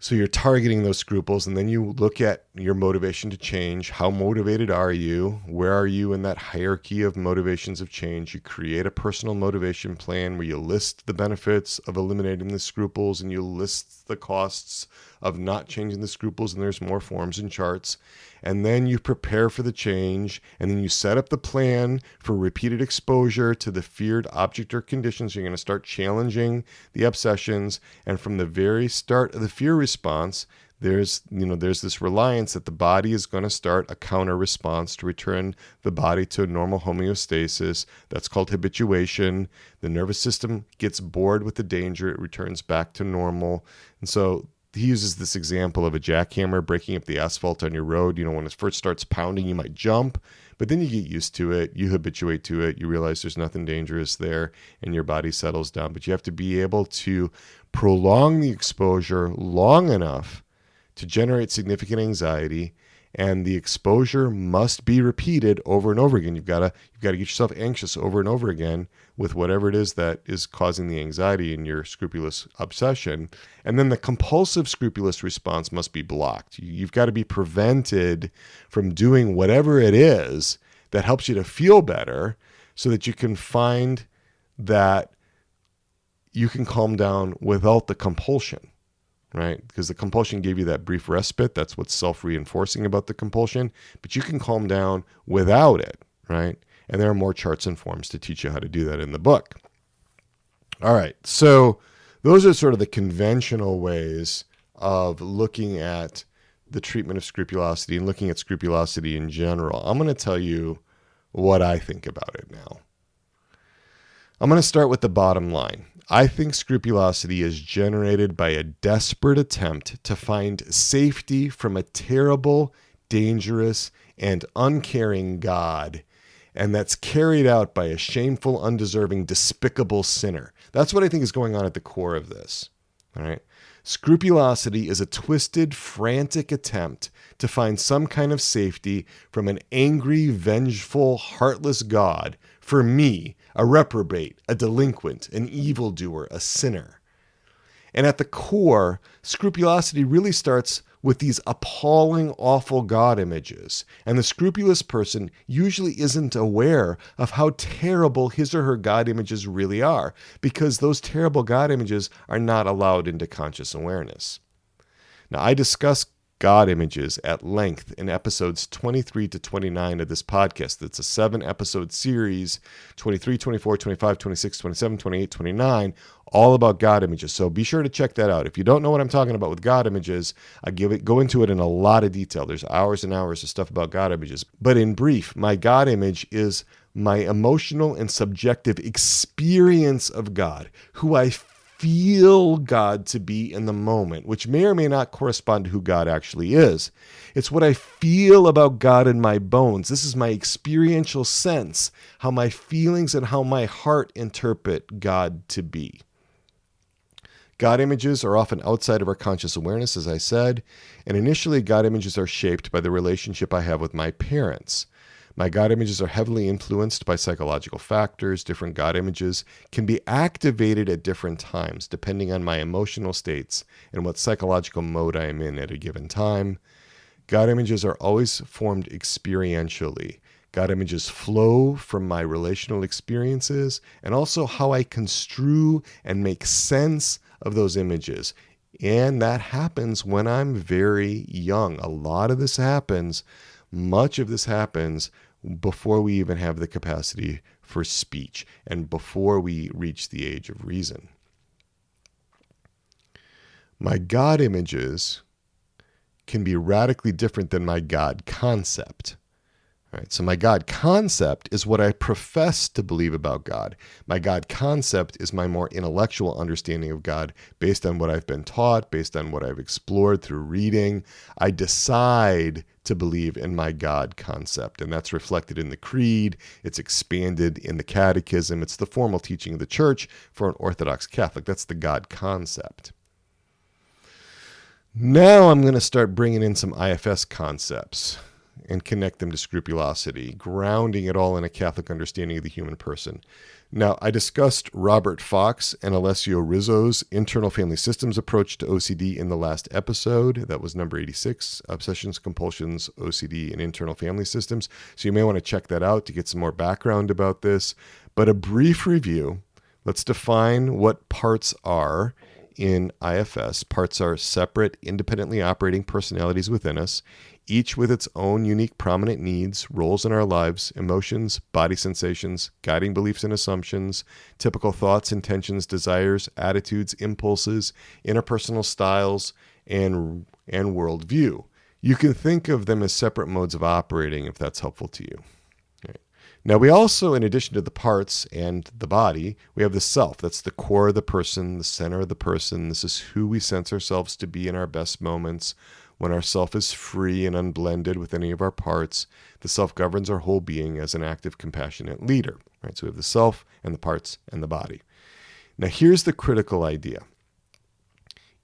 So you're targeting those scruples, and then you look at your motivation to change. How motivated are you? Where are you in that hierarchy of motivations of change? You create a personal motivation plan where you list the benefits of eliminating the scruples and you list the costs of not changing the scruples, and there's more forms and charts. And then you prepare for the change, and then you set up the plan for repeated exposure to the feared object or conditions. You're going to start challenging the obsessions, and from the very start of the fear response, there's this reliance that the body is going to start a counter response to return the body to a normal homeostasis. That's called habituation. The nervous system gets bored with the danger. It returns back to normal. And so he uses this example of a jackhammer breaking up the asphalt on your road. When it first starts pounding, you might jump, but then you get used to it. You habituate to it. You realize there's nothing dangerous there, and your body settles down. But you have to be able to prolong the exposure long enough to generate significant anxiety, and the exposure must be repeated over and over again. You've got to get yourself anxious over and over again with whatever it is that is causing the anxiety in your scrupulous obsession. And then the compulsive scrupulous response must be blocked. You've got to be prevented from doing whatever it is that helps you to feel better, so that you can find that you can calm down without the compulsion. Right? Because the compulsion gave you that brief respite. That's what's self-reinforcing about the compulsion. But you can calm down without it, right? And there are more charts and forms to teach you how to do that in the book. All right. So those are sort of the conventional ways of looking at the treatment of scrupulosity and looking at scrupulosity in general. I'm going to tell you what I think about it now. I'm going to start with the bottom line. I think scrupulosity is generated by a desperate attempt to find safety from a terrible, dangerous, and uncaring God, and that's carried out by a shameful, undeserving, despicable sinner. That's what I think is going on at the core of this. All right. Scrupulosity is a twisted, frantic attempt to find some kind of safety from an angry, vengeful, heartless God for me, a reprobate, a delinquent, an evildoer, a sinner. And at the core, scrupulosity really starts with these appalling, awful God images. And the scrupulous person usually isn't aware of how terrible his or her God images really are, because those terrible God images are not allowed into conscious awareness. Now, I discuss God images at length in episodes 23 to 29 of this podcast. It's a 7-episode series, 23, 24, 25, 26, 27, 28, 29, all about God images. So be sure to check that out. If you don't know what I'm talking about with God images, I go into it in a lot of detail. There's hours and hours of stuff about God images. But in brief, my God image is my emotional and subjective experience of God, who I feel God to be in the moment, which may or may not correspond to who God actually is. It's what I feel about God in my bones. This is my experiential sense, how my feelings and how my heart interpret God to be. God images are often outside of our conscious awareness, as I said, and initially God images are shaped by the relationship I have with my parents. My God images are heavily influenced by psychological factors. Different God images can be activated at different times, depending on my emotional states and what psychological mode I am in at a given time. God images are always formed experientially. God images flow from my relational experiences and also how I construe and make sense of those images. And that happens when I'm very young. A lot of this happens, much of this happens before we even have the capacity for speech and before we reach the age of reason. My God images can be radically different than my God concept. All right, so my God concept is what I profess to believe about God. My God concept is my more intellectual understanding of God based on what I've been taught, based on what I've explored through reading. I decide to believe in my God concept, and that's reflected in the creed. It's expanded in the catechism. It's the formal teaching of the church for an Orthodox Catholic. That's the God concept. Now I'm going to start bringing in some IFS concepts and connect them to scrupulosity, grounding it all in a Catholic understanding of the human person. Now, I discussed Robert Fox and Alessio Rizzo's internal family systems approach to OCD in the last episode. That was number 86, Obsessions, Compulsions, OCD, and Internal Family Systems. So you may want to check that out to get some more background about this. But a brief review, let's define what parts are in IFS. Parts are separate, independently operating personalities within us, each with its own unique prominent needs, roles in our lives, emotions, body sensations, guiding beliefs and assumptions, typical thoughts, intentions, desires, attitudes, impulses, interpersonal styles, and worldview. You can think of them as separate modes of operating if that's helpful to you. Now, we also, in addition to the parts and the body, we have the self. That's the core of the person, the center of the person. This is who we sense ourselves to be in our best moments. When our self is free and unblended with any of our parts, the self governs our whole being as an active, compassionate leader. Right? So we have the self and the parts and the body. Now, here's the critical idea.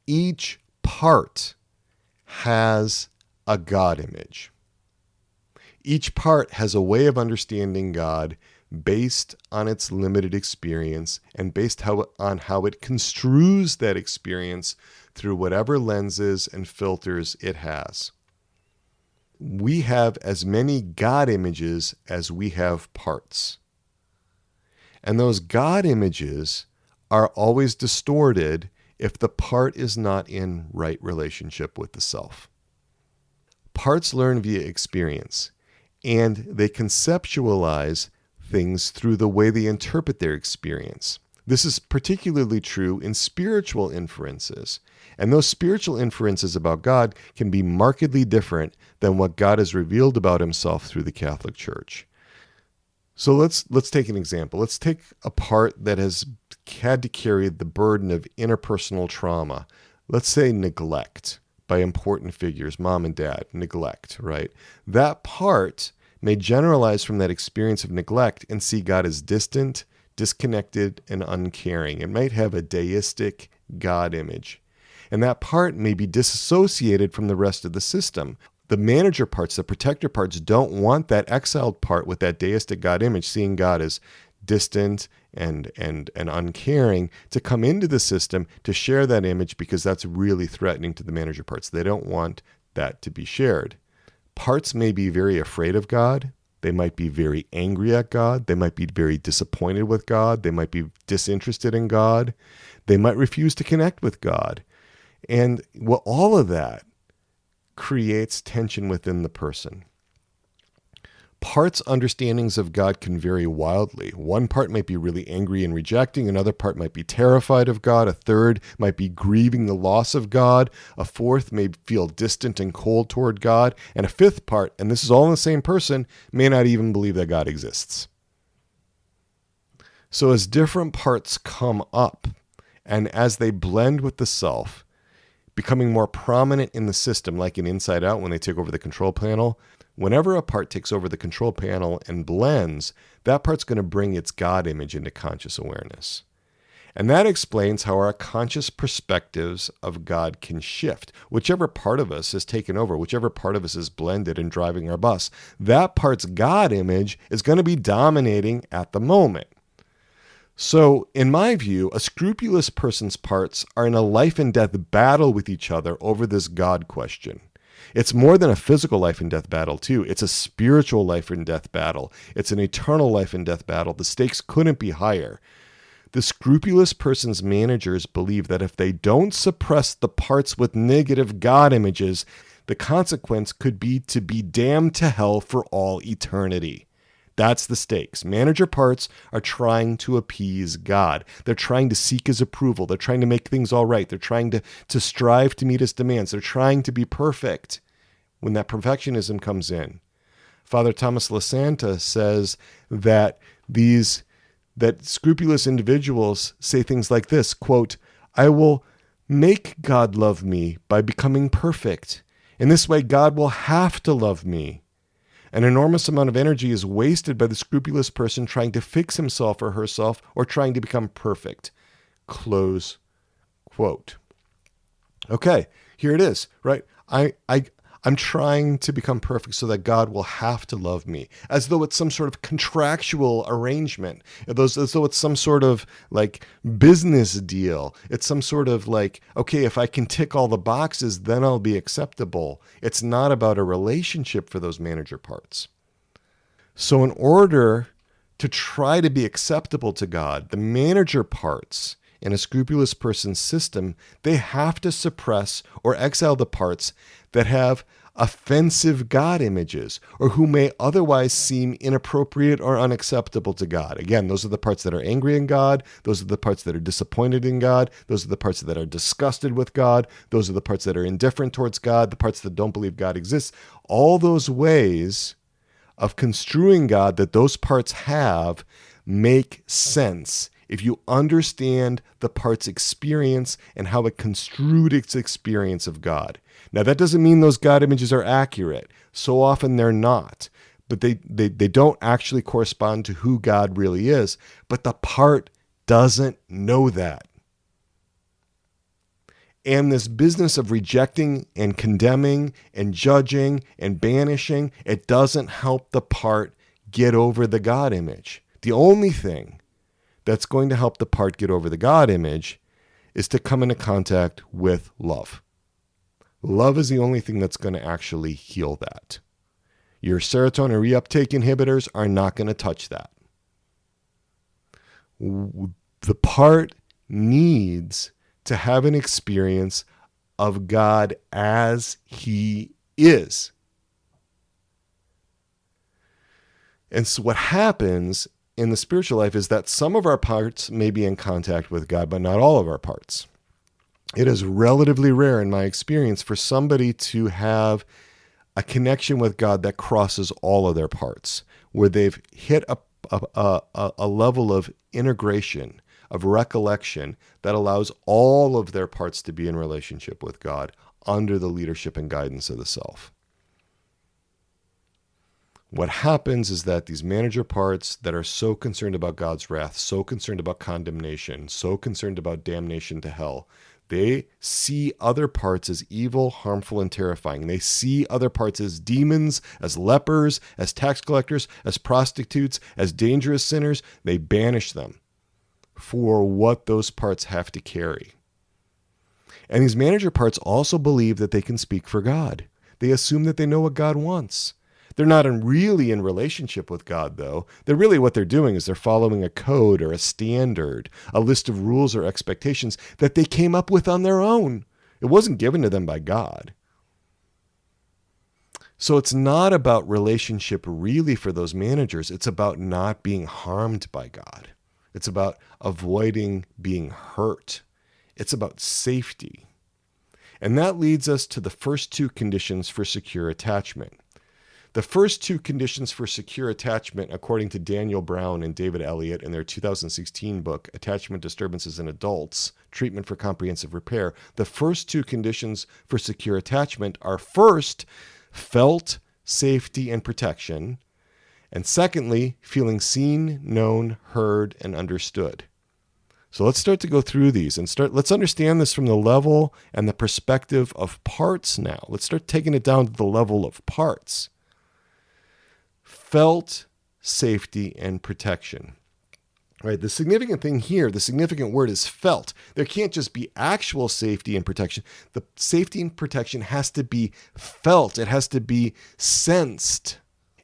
Each part has a God image. Each part has a way of understanding God based on its limited experience and based on how it construes that experience through whatever lenses and filters it has. We have as many God images as we have parts. And those God images are always distorted if the part is not in right relationship with the self. Parts learn via experience, and they conceptualize things through the way they interpret their experience. This is particularly true in spiritual inferences, and those spiritual inferences about God can be markedly different than what God has revealed about himself through the Catholic Church. So let's take an example. Let's take a part that has had to carry the burden of interpersonal trauma. Let's say neglect by important figures, mom and dad, neglect, right? That part may generalize from that experience of neglect and see God as distant, disconnected, and uncaring. It might have a deistic God image. And that part may be disassociated from the rest of the system. The manager parts, the protector parts, don't want that exiled part with that deistic God image, seeing God as distant and uncaring, to come into the system to share that image because that's really threatening to the manager parts. They don't want that to be shared. Parts may be very afraid of God. They might be very angry at God. They might be very disappointed with God. They might be disinterested in God. They might refuse to connect with God. And all of that creates tension within the person. Parts' understandings of God can vary wildly. One part might be really angry and rejecting. Another part might be terrified of God. A third might be grieving the loss of God. A fourth may feel distant and cold toward God. And a fifth part, and this is all in the same person, may not even believe that God exists. So as different parts come up And as they blend with the self, becoming more prominent in the system, like in Inside Out when they take over the control panel, whenever a part takes over the control panel and blends, that part's going to bring its God image into conscious awareness. And that explains how our conscious perspectives of God can shift. Whichever part of us is taken over, whichever part of us is blended and driving our bus, that part's God image is going to be dominating at the moment. So, in my view, a scrupulous person's parts are in a life and death battle with each other over this God question. It's more than a physical life and death battle, too. It's a spiritual life and death battle. It's an eternal life and death battle. The stakes couldn't be higher. The scrupulous person's managers believe that if they don't suppress the parts with negative God images, the consequence could be to be damned to hell for all eternity. That's the stakes. Manager parts are trying to appease God. They're trying to seek his approval. They're trying to make things all right. They're trying to strive to meet his demands. They're trying to be perfect when that perfectionism comes in. Father Thomas Lasanta says that scrupulous individuals say things like this, quote, "I will make God love me by becoming perfect. In this way, God will have to love me. An enormous amount of energy is wasted by the scrupulous person trying to fix himself or herself or trying to become perfect." Close quote. Okay, here it is, right? I'm trying to become perfect so that God will have to love me, as though it's some sort of contractual arrangement, as though it's some sort of like business deal. It's some sort of like, okay, if I can tick all the boxes, then I'll be acceptable. It's not about a relationship for those manager parts. So in order to try to be acceptable to God, the manager parts in a scrupulous person's system, they have to suppress or exile the parts that have offensive God images or who may otherwise seem inappropriate or unacceptable to God. Again, those are the parts that are angry in God. Those are the parts that are disappointed in God. Those are the parts that are disgusted with God. Those are the parts that are indifferent towards God, the parts that don't believe God exists. All those ways of construing God that those parts have make sense if you understand the part's experience and how it construed its experience of God. Now, that doesn't mean those God images are accurate. So often they're not. But they don't actually correspond to who God really is. But the part doesn't know that. And this business of rejecting and condemning and judging and banishing, it doesn't help the part get over the God image. The only thing that's going to help the part get over the God image is to come into contact with love. Love is the only thing that's going to actually heal that. Your serotonin reuptake inhibitors are not going to touch that. The part needs to have an experience of God as he is. And so what happens in the spiritual life is that some of our parts may be in contact with God, but not all of our parts. It is relatively rare in my experience for somebody to have a connection with God that crosses all of their parts, where they've hit a level of integration, of recollection that allows all of their parts to be in relationship with God under the leadership and guidance of the self. What happens is that these manager parts that are so concerned about God's wrath, so concerned about condemnation, so concerned about damnation to hell, they see other parts as evil, harmful, and terrifying. They see other parts as demons, as lepers, as tax collectors, as prostitutes, as dangerous sinners. They banish them for what those parts have to carry. And these manager parts also believe that they can speak for God. They assume that they know what God wants. They're not really in relationship with God, though. What they're doing is they're following a code or a standard, a list of rules or expectations that they came up with on their own. It wasn't given to them by God. So it's not about relationship really for those managers. It's about not being harmed by God. It's about avoiding being hurt. It's about safety. And that leads us to the first two conditions for secure attachment. The first two conditions for secure attachment, according to Daniel Brown and David Elliott in their 2016 book, Attachment Disturbances in Adults, Treatment for Comprehensive Repair, the first two conditions for secure attachment are first, felt safety and protection, and secondly, feeling seen, known, heard, and understood. So let's start to go through these and let's understand this from the level and the perspective of parts now. Let's start taking it down to the level of parts. Felt safety and protection. Right? The significant thing here, the significant word is felt. There can't just be actual safety and protection. The safety and protection has to be felt. It has to be sensed.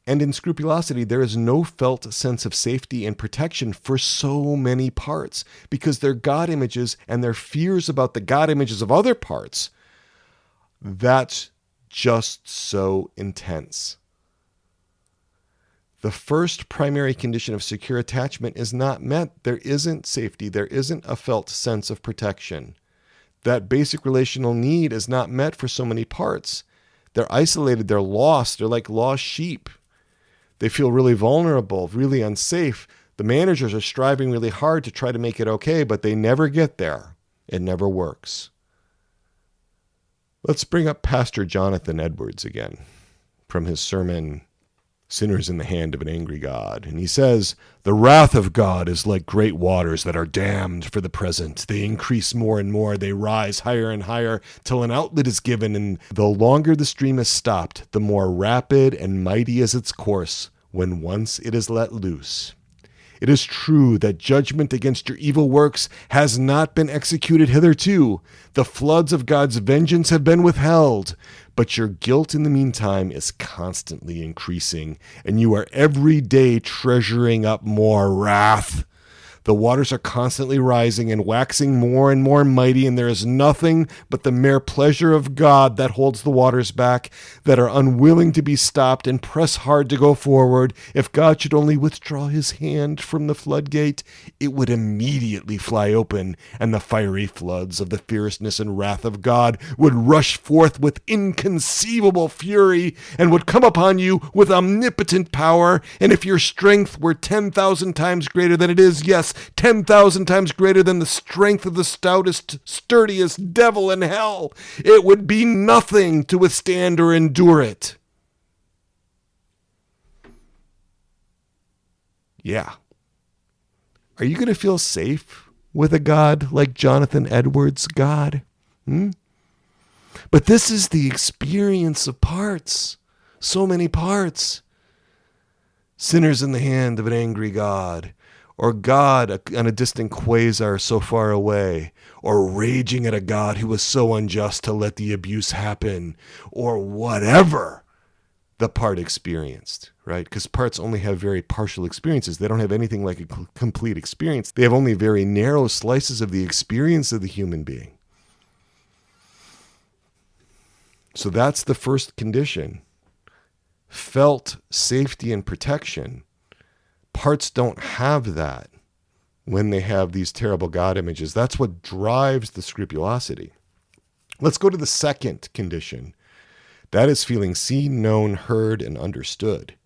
And in Scrupulosity, there is no felt sense of safety and protection for so many parts because their God images and their fears about the God images of other parts, that's just so intense. The first primary condition of secure attachment is not met. There isn't safety. There isn't a felt sense of protection. That basic relational need is not met for so many parts. They're isolated. They're lost. They're like lost sheep. They feel really vulnerable, really unsafe. The managers are striving really hard to try to make it okay, but they never get there. It never works. Let's bring up Pastor Jonathan Edwards again from his sermon, Sinners in the Hand of an Angry God. And he says, "The wrath of God is like great waters that are dammed for the present. They increase more and more. They rise higher and higher till an outlet is given. And the longer the stream is stopped, the more rapid and mighty is its course when once it is let loose. It is true that judgment against your evil works has not been executed hitherto. The floods of God's vengeance have been withheld. But your guilt in the meantime is constantly increasing, and you are every day treasuring up more wrath. The waters are constantly rising and waxing more and more mighty, and there is nothing but the mere pleasure of God that holds the waters back, that are unwilling to be stopped and press hard to go forward. If God should only withdraw his hand from the floodgate, it would immediately fly open, and the fiery floods of the fierceness and wrath of God would rush forth with inconceivable fury, and would come upon you with omnipotent power. And if your strength were 10,000 times greater than it is, yes, 10,000 times greater than the strength of the stoutest, sturdiest devil in hell, it would be nothing to withstand or endure it." Yeah. Are you going to feel safe with a God like Jonathan Edwards' God? But this is the experience of parts. So many parts. Sinners in the hand of an angry God. Or God on a distant quasar so far away, or raging at a God who was so unjust to let the abuse happen, or whatever the part experienced, right? Because parts only have very partial experiences. They don't have anything like a complete experience. They have only very narrow slices of the experience of the human being. So that's the first condition. Felt safety and protection. Parts don't have that when they have these terrible God images. That's what drives the scrupulosity. Let's go to the second condition. That is feeling seen, known, heard, and understood.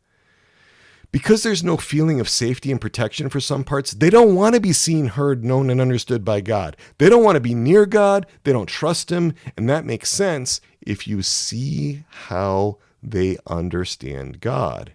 Because there's no feeling of safety and protection for some parts, they don't want to be seen, heard, known, and understood by God. They don't want to be near God. They don't trust him. And that makes sense if you see how they understand God.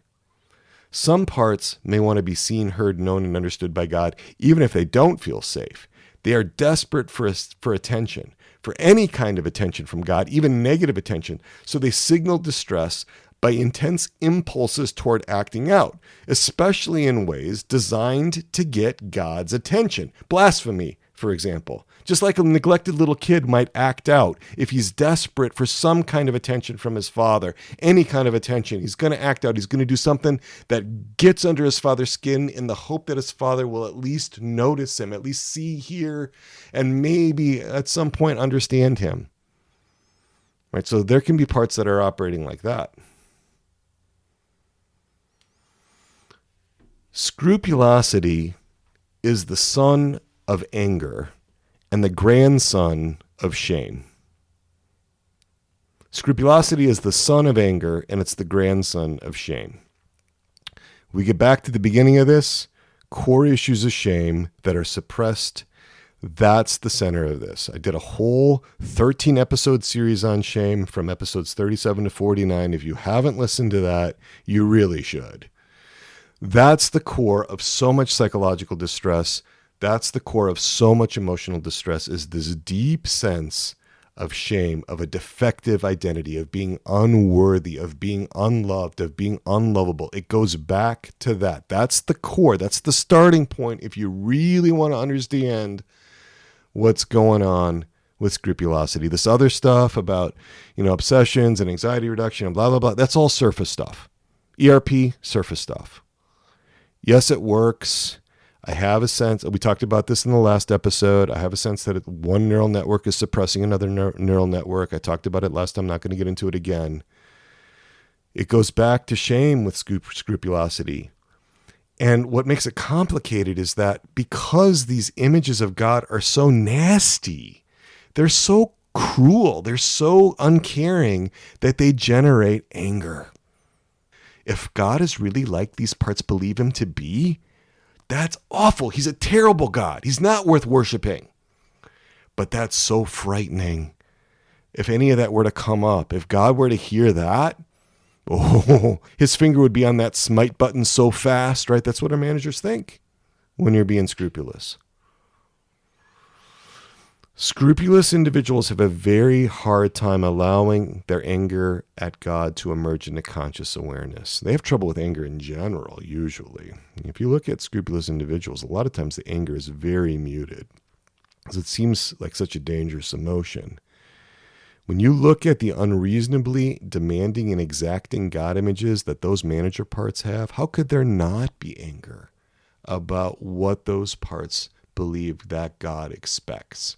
Some parts may want to be seen, heard, known, and understood by God, even if they don't feel safe. They are desperate for attention, for any kind of attention from God, even negative attention. So they signal distress by intense impulses toward acting out, especially in ways designed to get God's attention. Blasphemy, for example. Just like a neglected little kid might act out if he's desperate for some kind of attention from his father, any kind of attention, he's going to act out. He's going to do something that gets under his father's skin in the hope that his father will at least notice him, at least see, hear, and maybe at some point understand him. Right? So there can be parts that are operating like that. Scrupulosity is the son of anger and the grandson of shame. Scrupulosity is the son of anger, and it's the grandson of shame. We get back to the beginning of this, core issues of shame that are suppressed. That's the center of this. I did a whole 13-episode series on shame from episodes 37 to 49. If you haven't listened to that, you really should. That's the core of so much psychological distress. That's the core of so much emotional distress, is this deep sense of shame, of a defective identity, of being unworthy, of being unloved, of being unlovable. It goes back to that. That's the core. That's the starting point if you really want to understand what's going on with scrupulosity. This other stuff about, obsessions and anxiety reduction and blah, blah, blah, that's all surface stuff. ERP, surface stuff. Yes, it works. I have a sense, we talked about this in the last episode, I have a sense that one neural network is suppressing another neural network. I talked about it last time, I'm not going to get into it again. It goes back to shame with scrupulosity. And what makes it complicated is that because these images of God are so nasty, they're so cruel, they're so uncaring that they generate anger. If God is really like these parts believe him to be, that's awful. He's a terrible God. He's not worth worshiping. But that's so frightening. If any of that were to come up, if God were to hear that, his finger would be on that smite button so fast, right? That's what our managers think when you're being scrupulous. Scrupulous individuals have a very hard time allowing their anger at God to emerge into conscious awareness. They have trouble with anger in general, usually. If you look at scrupulous individuals, a lot of times the anger is very muted because it seems like such a dangerous emotion. When you look at the unreasonably demanding and exacting God images that those manager parts have, how could there not be anger about what those parts believe that God expects?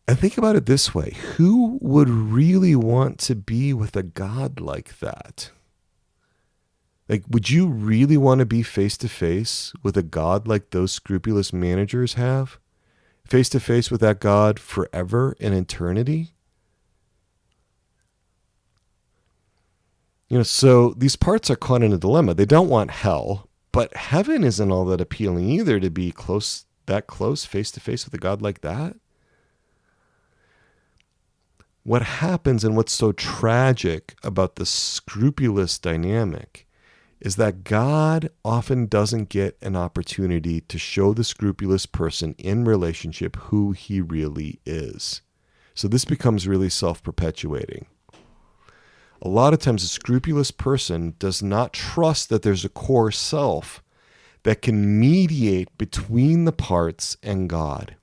And think about it this way. Who would really want to be with a God like that? Like, would you really want to be face to face with a God like those scrupulous managers have? Face to face with that God forever in eternity? So these parts are caught in a dilemma. They don't want hell, but heaven isn't all that appealing either, to be that close face to face with a God like that. What happens and what's so tragic about the scrupulous dynamic is that God often doesn't get an opportunity to show the scrupulous person in relationship who he really is. So this becomes really self-perpetuating. A lot of times a scrupulous person does not trust that there's a core self that can mediate between the parts and God.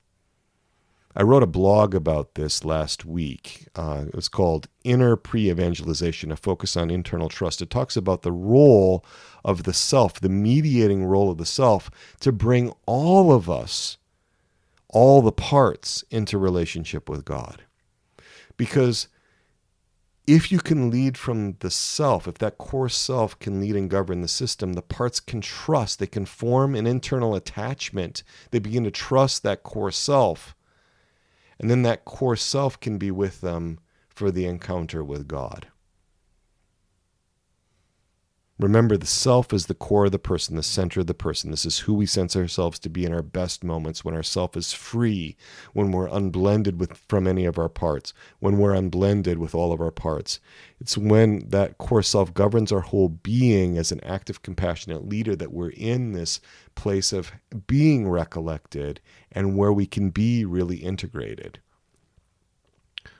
I wrote a blog about this last week. It was called Inner Pre-Evangelization, a focus on internal trust. It talks about the role of the self, the mediating role of the self, to bring all of us, all the parts, into relationship with God. Because if you can lead from the self, if that core self can lead and govern the system, the parts can trust. They can form an internal attachment. They begin to trust that core self. And then that core self can be with them for the encounter with God. Remember, the self is the core of the person, the center of the person. This is who we sense ourselves to be in our best moments, when our self is free, when we're unblended from any of our parts, when we're unblended with all of our parts. It's when that core self governs our whole being as an active, compassionate leader that we're in this place of being recollected and where we can be really integrated.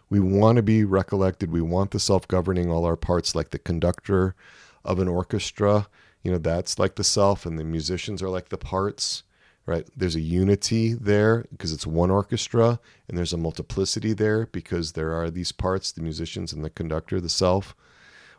We want to be recollected. We want the self governing all our parts, like the conductor of an orchestra. That's like the self, and the musicians are like the parts, right? There's a unity there because it's one orchestra, and there's a multiplicity there because there are these parts, the musicians and the conductor, the self.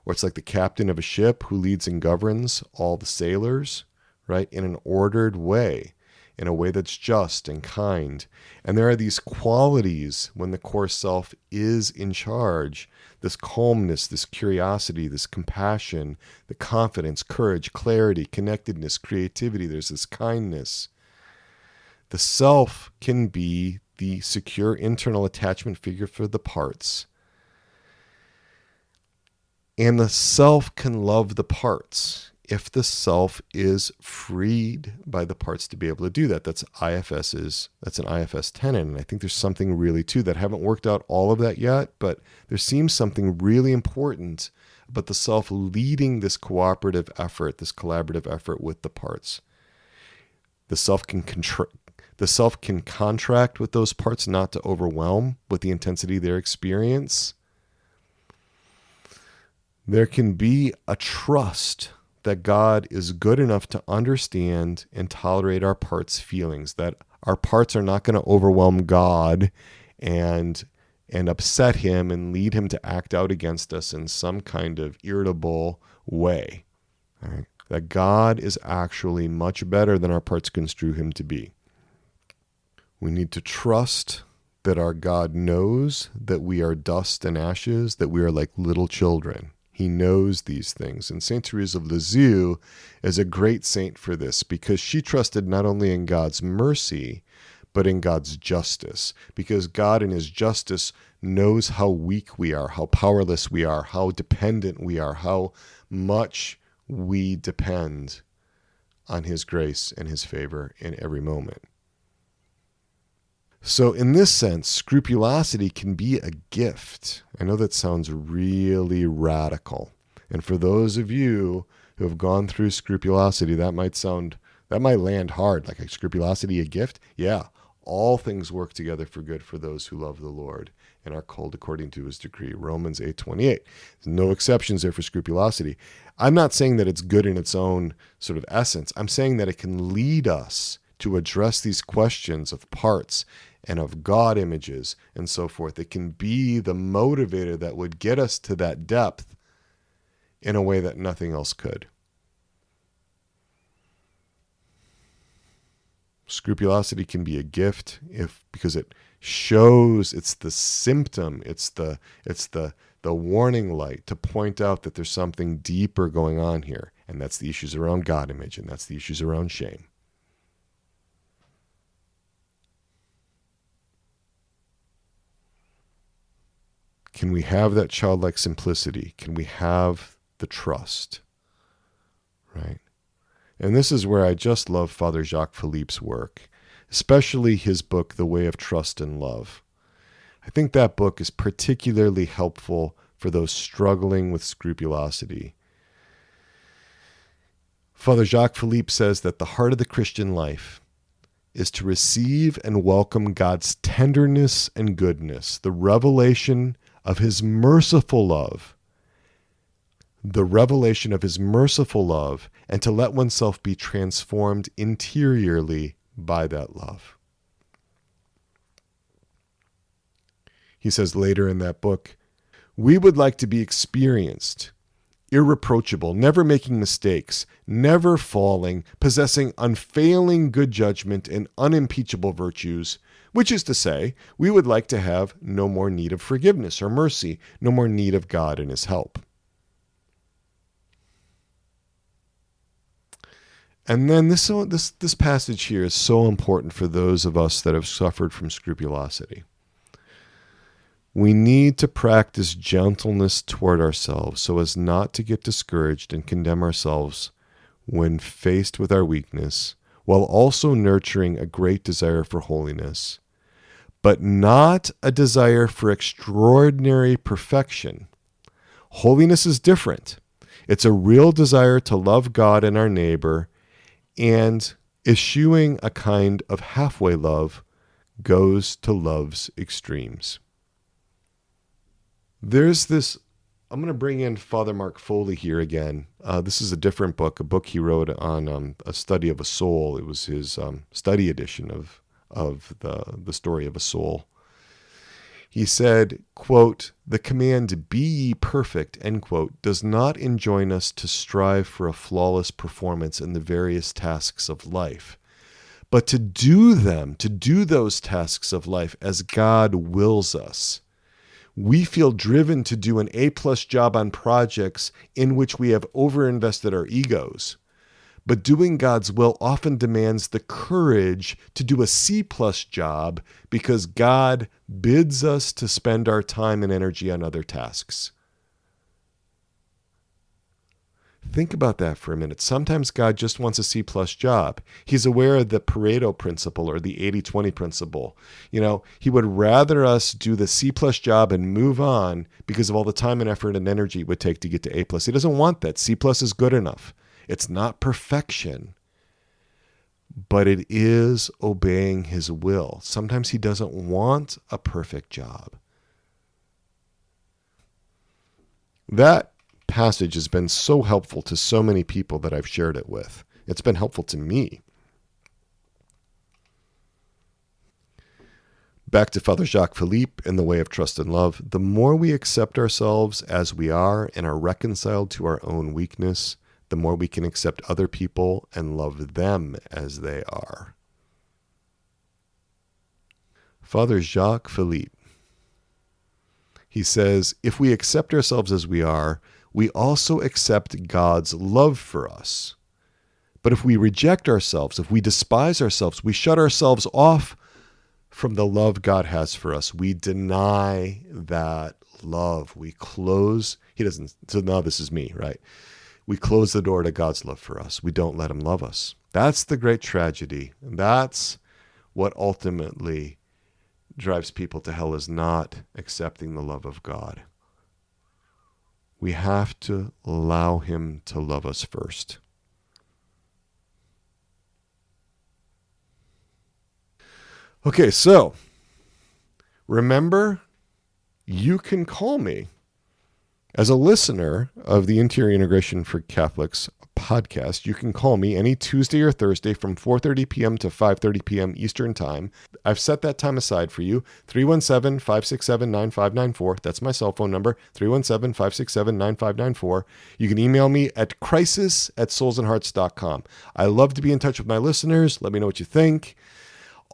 Or it's like the captain of a ship who leads and governs all the sailors, right? In an ordered way, in a way that's just and kind. And there are these qualities when the core self is in charge, this calmness, this curiosity, this compassion, the confidence, courage, clarity, connectedness, creativity. There's this kindness. The self can be the secure internal attachment figure for the parts. And the self can love the parts if the self is freed by the parts to be able to do that. That's an IFS tenet. And I think there's something really to that. I haven't worked out all of that yet, but there seems something really important about the self leading this cooperative effort, this collaborative effort with the parts. The self can contract with those parts not to overwhelm with the intensity of their experience. There can be a trust that God is good enough to understand and tolerate our parts' feelings, that our parts are not going to overwhelm God and upset him and lead him to act out against us in some kind of irritable way. All right? That God is actually much better than our parts construe him to be. We need to trust that our God knows that we are dust and ashes, that we are like little children. He knows these things. And St. Teresa of Lisieux is a great saint for this because she trusted not only in God's mercy, but in God's justice. Because God in his justice knows how weak we are, how powerless we are, how dependent we are, how much we depend on his grace and his favor in every moment. So in this sense, scrupulosity can be a gift. I know that sounds really radical. And for those of you who have gone through scrupulosity, that might land hard. Like, scrupulosity a gift? Yeah. All things work together for good for those who love the Lord and are called according to his decree. Romans 8:28. There's no exceptions there for scrupulosity. I'm not saying that it's good in its own sort of essence. I'm saying that it can lead us to address these questions of parts and of God images and so forth. It can be the motivator that would get us to that depth in a way that nothing else could. Scrupulosity can be a gift because it shows, it's the symptom, it's the warning light to point out that there's something deeper going on here. And that's the issues around God image, and that's the issues around shame. Can we have that childlike simplicity? Can we have the trust? Right? And this is where I just love Father Jacques Philippe's work, especially his book, The Way of Trust and Love. I think that book is particularly helpful for those struggling with scrupulosity. Father Jacques Philippe says that the heart of the Christian life is to receive and welcome God's tenderness and goodness, the revelation of his merciful love, and to let oneself be transformed interiorly by that love. He says later in that book, we would like to be experienced, irreproachable, never making mistakes, never falling, possessing unfailing good judgment and unimpeachable virtues, which is to say, we would like to have no more need of forgiveness or mercy, no more need of God and his help. And then this passage here is so important for those of us that have suffered from scrupulosity. We need to practice gentleness toward ourselves so as not to get discouraged and condemn ourselves when faced with our weakness, while also nurturing a great desire for holiness, but not a desire for extraordinary perfection. Holiness is different. It's a real desire to love God and our neighbor, and eschewing a kind of halfway love goes to love's extremes. There's this, I'm going to bring in Father Mark Foley here again. This is a different book, a book he wrote on a study of a soul. It was his study edition of the story of a soul. He said, quote, "The command, be ye perfect," end quote, does not enjoin us to strive for a flawless performance in the various tasks of life, but to do those tasks of life as God wills us. We feel driven to do an A+ job on projects in which we have overinvested our egos. But doing God's will often demands the courage to do a C-plus job because God bids us to spend our time and energy on other tasks. Think about that for a minute. Sometimes God just wants a C-plus job. He's aware of the Pareto principle or the 80-20 principle. He would rather us do the C-plus job and move on because of all the time and effort and energy it would take to get to A+. He doesn't want that. C+ is good enough. It's not perfection, but it is obeying his will. Sometimes he doesn't want a perfect job. That passage has been so helpful to so many people that I've shared it with. It's been helpful to me. Back to Father Jacques Philippe in The Way of Trust and Love. The more we accept ourselves as we are and are reconciled to our own weakness, the more we can accept other people and love them as they are. Father Jacques Philippe, he says, if we accept ourselves as we are, we also accept God's love for us. But if we reject ourselves, if we despise ourselves, we shut ourselves off from the love God has for us. We deny that love. We close. So now this is me, right? We close the door to God's love for us. We don't let him love us. That's the great tragedy. That's what ultimately drives people to hell, is not accepting the love of God. We have to allow him to love us first. Okay, so remember, you can call me as a listener of the Interior Integration for Catholics podcast. You can call me any Tuesday or Thursday from 4:30 p.m. to 5:30 p.m. Eastern Time. I've set that time aside for you. 317-567-9594. That's my cell phone number, 317-567-9594. You can email me at crisis@soulsandhearts.com. I love to be in touch with my listeners. Let me know what you think.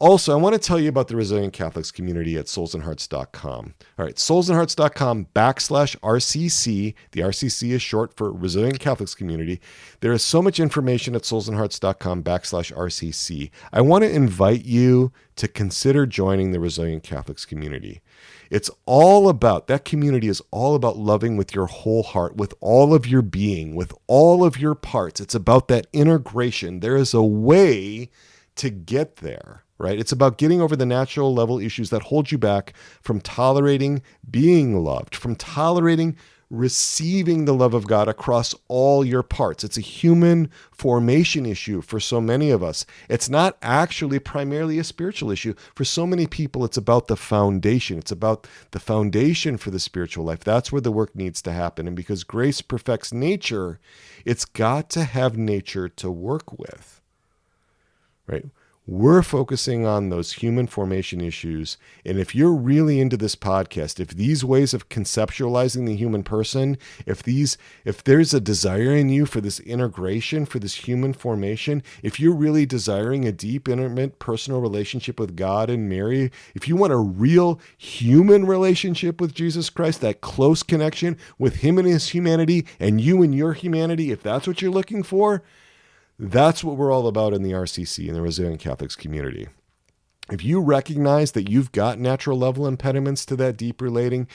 Also, I want to tell you about the Resilient Catholics community at soulsandhearts.com. All right, soulsandhearts.com/RCC. The RCC is short for Resilient Catholics Community. There is so much information at soulsandhearts.com/RCC. I want to invite you to consider joining the Resilient Catholics community. That community is all about loving with your whole heart, with all of your being, with all of your parts. It's about that integration. There is a way to get there. Right? It's about getting over the natural level issues that hold you back from tolerating being loved, from tolerating receiving the love of God across all your parts. It's a human formation issue for so many of us. It's not actually primarily a spiritual issue. For so many people, it's about the foundation. It's about the foundation for the spiritual life. That's where the work needs to happen. And because grace perfects nature, it's got to have nature to work with. Right? We're focusing on those human formation issues. And if you're really into this podcast, if these ways of conceptualizing the human person, if there's a desire in you for this integration, for this human formation, if you're really desiring a deep, intimate, personal relationship with God and Mary, if you want a real human relationship with Jesus Christ, that close connection with him and his humanity and you and your humanity, if that's what you're looking for, that's what we're all about in the RCC, in the Resilient Catholics community. If you recognize that you've got natural level impediments to that deep relating,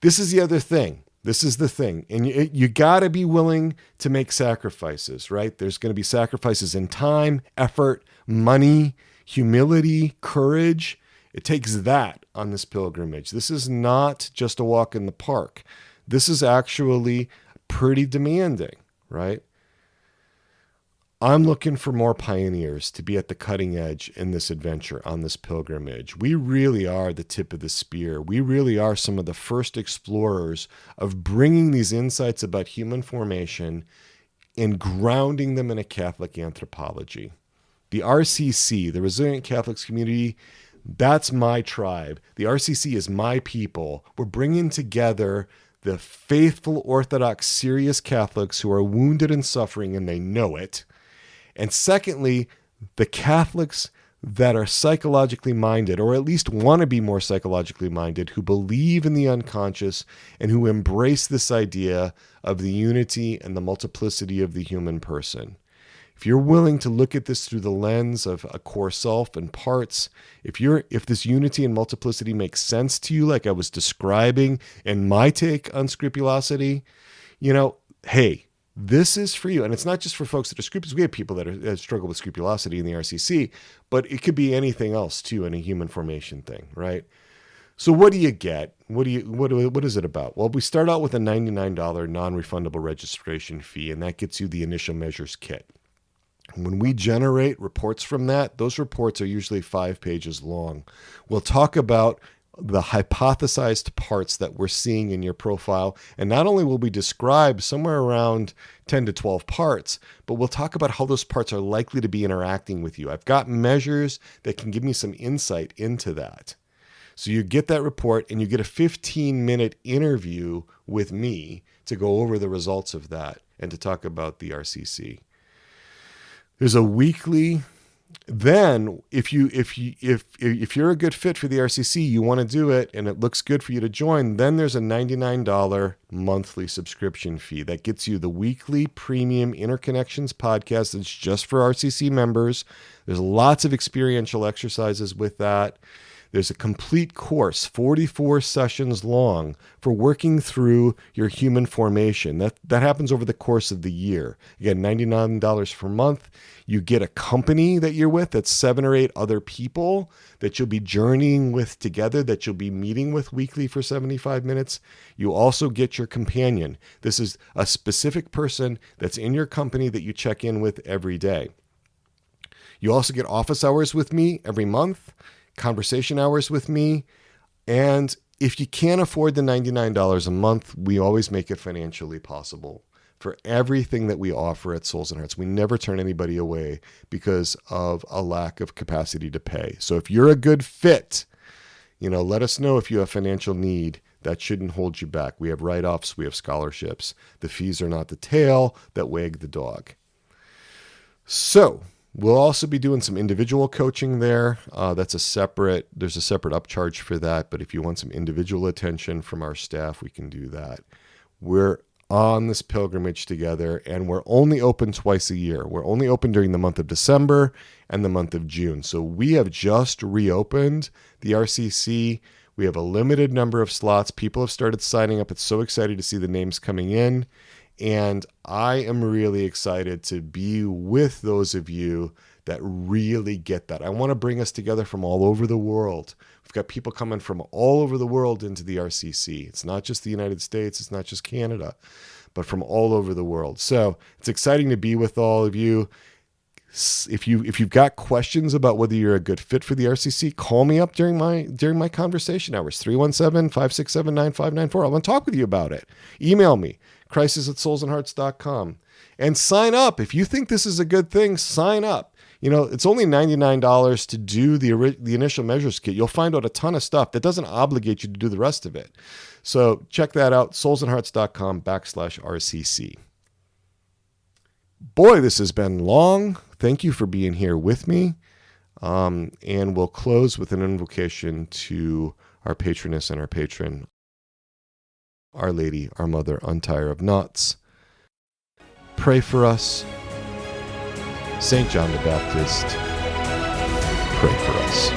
this is the other thing. This is the thing. And you got to be willing to make sacrifices, right? There's going to be sacrifices in time, effort, money, humility, courage. It takes that on this pilgrimage. This is not just a walk in the park. This is actually pretty demanding, right? I'm looking for more pioneers to be at the cutting edge in this adventure, on this pilgrimage. We really are the tip of the spear. We really are some of the first explorers of bringing these insights about human formation and grounding them in a Catholic anthropology. The RCC, the Resilient Catholics community, that's my tribe. The RCC is my people. We're bringing together the faithful, Orthodox, serious Catholics who are wounded and suffering, and they know it. And secondly, the Catholics that are psychologically minded, or at least want to be more psychologically minded, who believe in the unconscious and who embrace this idea of the unity and the multiplicity of the human person. if you're willing to look at this through the lens of a core self and parts, if this unity and multiplicity makes sense to you, like I was describing in my take on scrupulosity, hey, this is for you. And it's not just for folks that are scrupulous. We have people that struggle with scrupulosity in the RCC, but it could be anything else too in a human formation thing, right? So what do you get? What is it about? Well, we start out with a $99 non-refundable registration fee, and that gets you the initial measures kit. When we generate reports from that, those reports are usually 5 pages long. We'll talk about the hypothesized parts that we're seeing in your profile. And not only will we describe somewhere around 10 to 12 parts, but we'll talk about how those parts are likely to be interacting with you. I've got measures that can give me some insight into that. So you get that report and you get a 15-minute interview with me to go over the results of that and to talk about the RCC. There's a weekly. Then if you're a good fit for the RCC, you want to do it and it looks good for you to join, then there's a $99 monthly subscription fee that gets you the weekly premium Interconnections podcast that's just for RCC members. There's lots of experiential exercises with that. There's a complete course, 44 sessions long, for working through your human formation. That happens over the course of the year. Again, $99 per month. You get a company that you're with that's 7 or 8 other people that you'll be journeying with together, that you'll be meeting with weekly for 75 minutes. You also get your companion. This is a specific person that's in your company that you check in with every day. You also get office hours with me every month, conversation hours with me. And if you can't afford the $99 a month, we always make it financially possible for everything that we offer at Souls and Hearts. We never turn anybody away because of a lack of capacity to pay. So if you're a good fit, let us know if you have financial need. That shouldn't hold you back. We have write-offs. We have scholarships. The fees are not the tail that wag the dog. So we'll also be doing some individual coaching there. There's a separate upcharge for that. But if you want some individual attention from our staff, we can do that. We're on this pilgrimage together, and we're only open twice a year. We're only open during the month of December and the month of June. So we have just reopened the RCC. We have a limited number of slots. People have started signing up. It's so exciting to see the names coming in. And I am really excited to be with those of you that really get that. I want to bring us together from all over the world. We've got people coming from all over the world into the RCC. It's not just the United States. It's not just Canada, but from all over the world. So it's exciting to be with all of you. If you've got questions about whether you're a good fit for the RCC, call me up during my conversation hours, 317-567-9594. I want to talk with you about it. Email me, crisis@soulsandhearts.com, and sign up. If you think this is a good thing, sign up. It's only $99 to do the initial measures kit. You'll find out a ton of stuff that doesn't obligate you to do the rest of it. So check that out, soulsandhearts.com/RCC. Boy, this has been long. Thank you for being here with me. And we'll close with an invocation to our patroness and our patron, Our Lady, our Mother, Untier of Knots. Pray for us. St. John the Baptist, pray for us.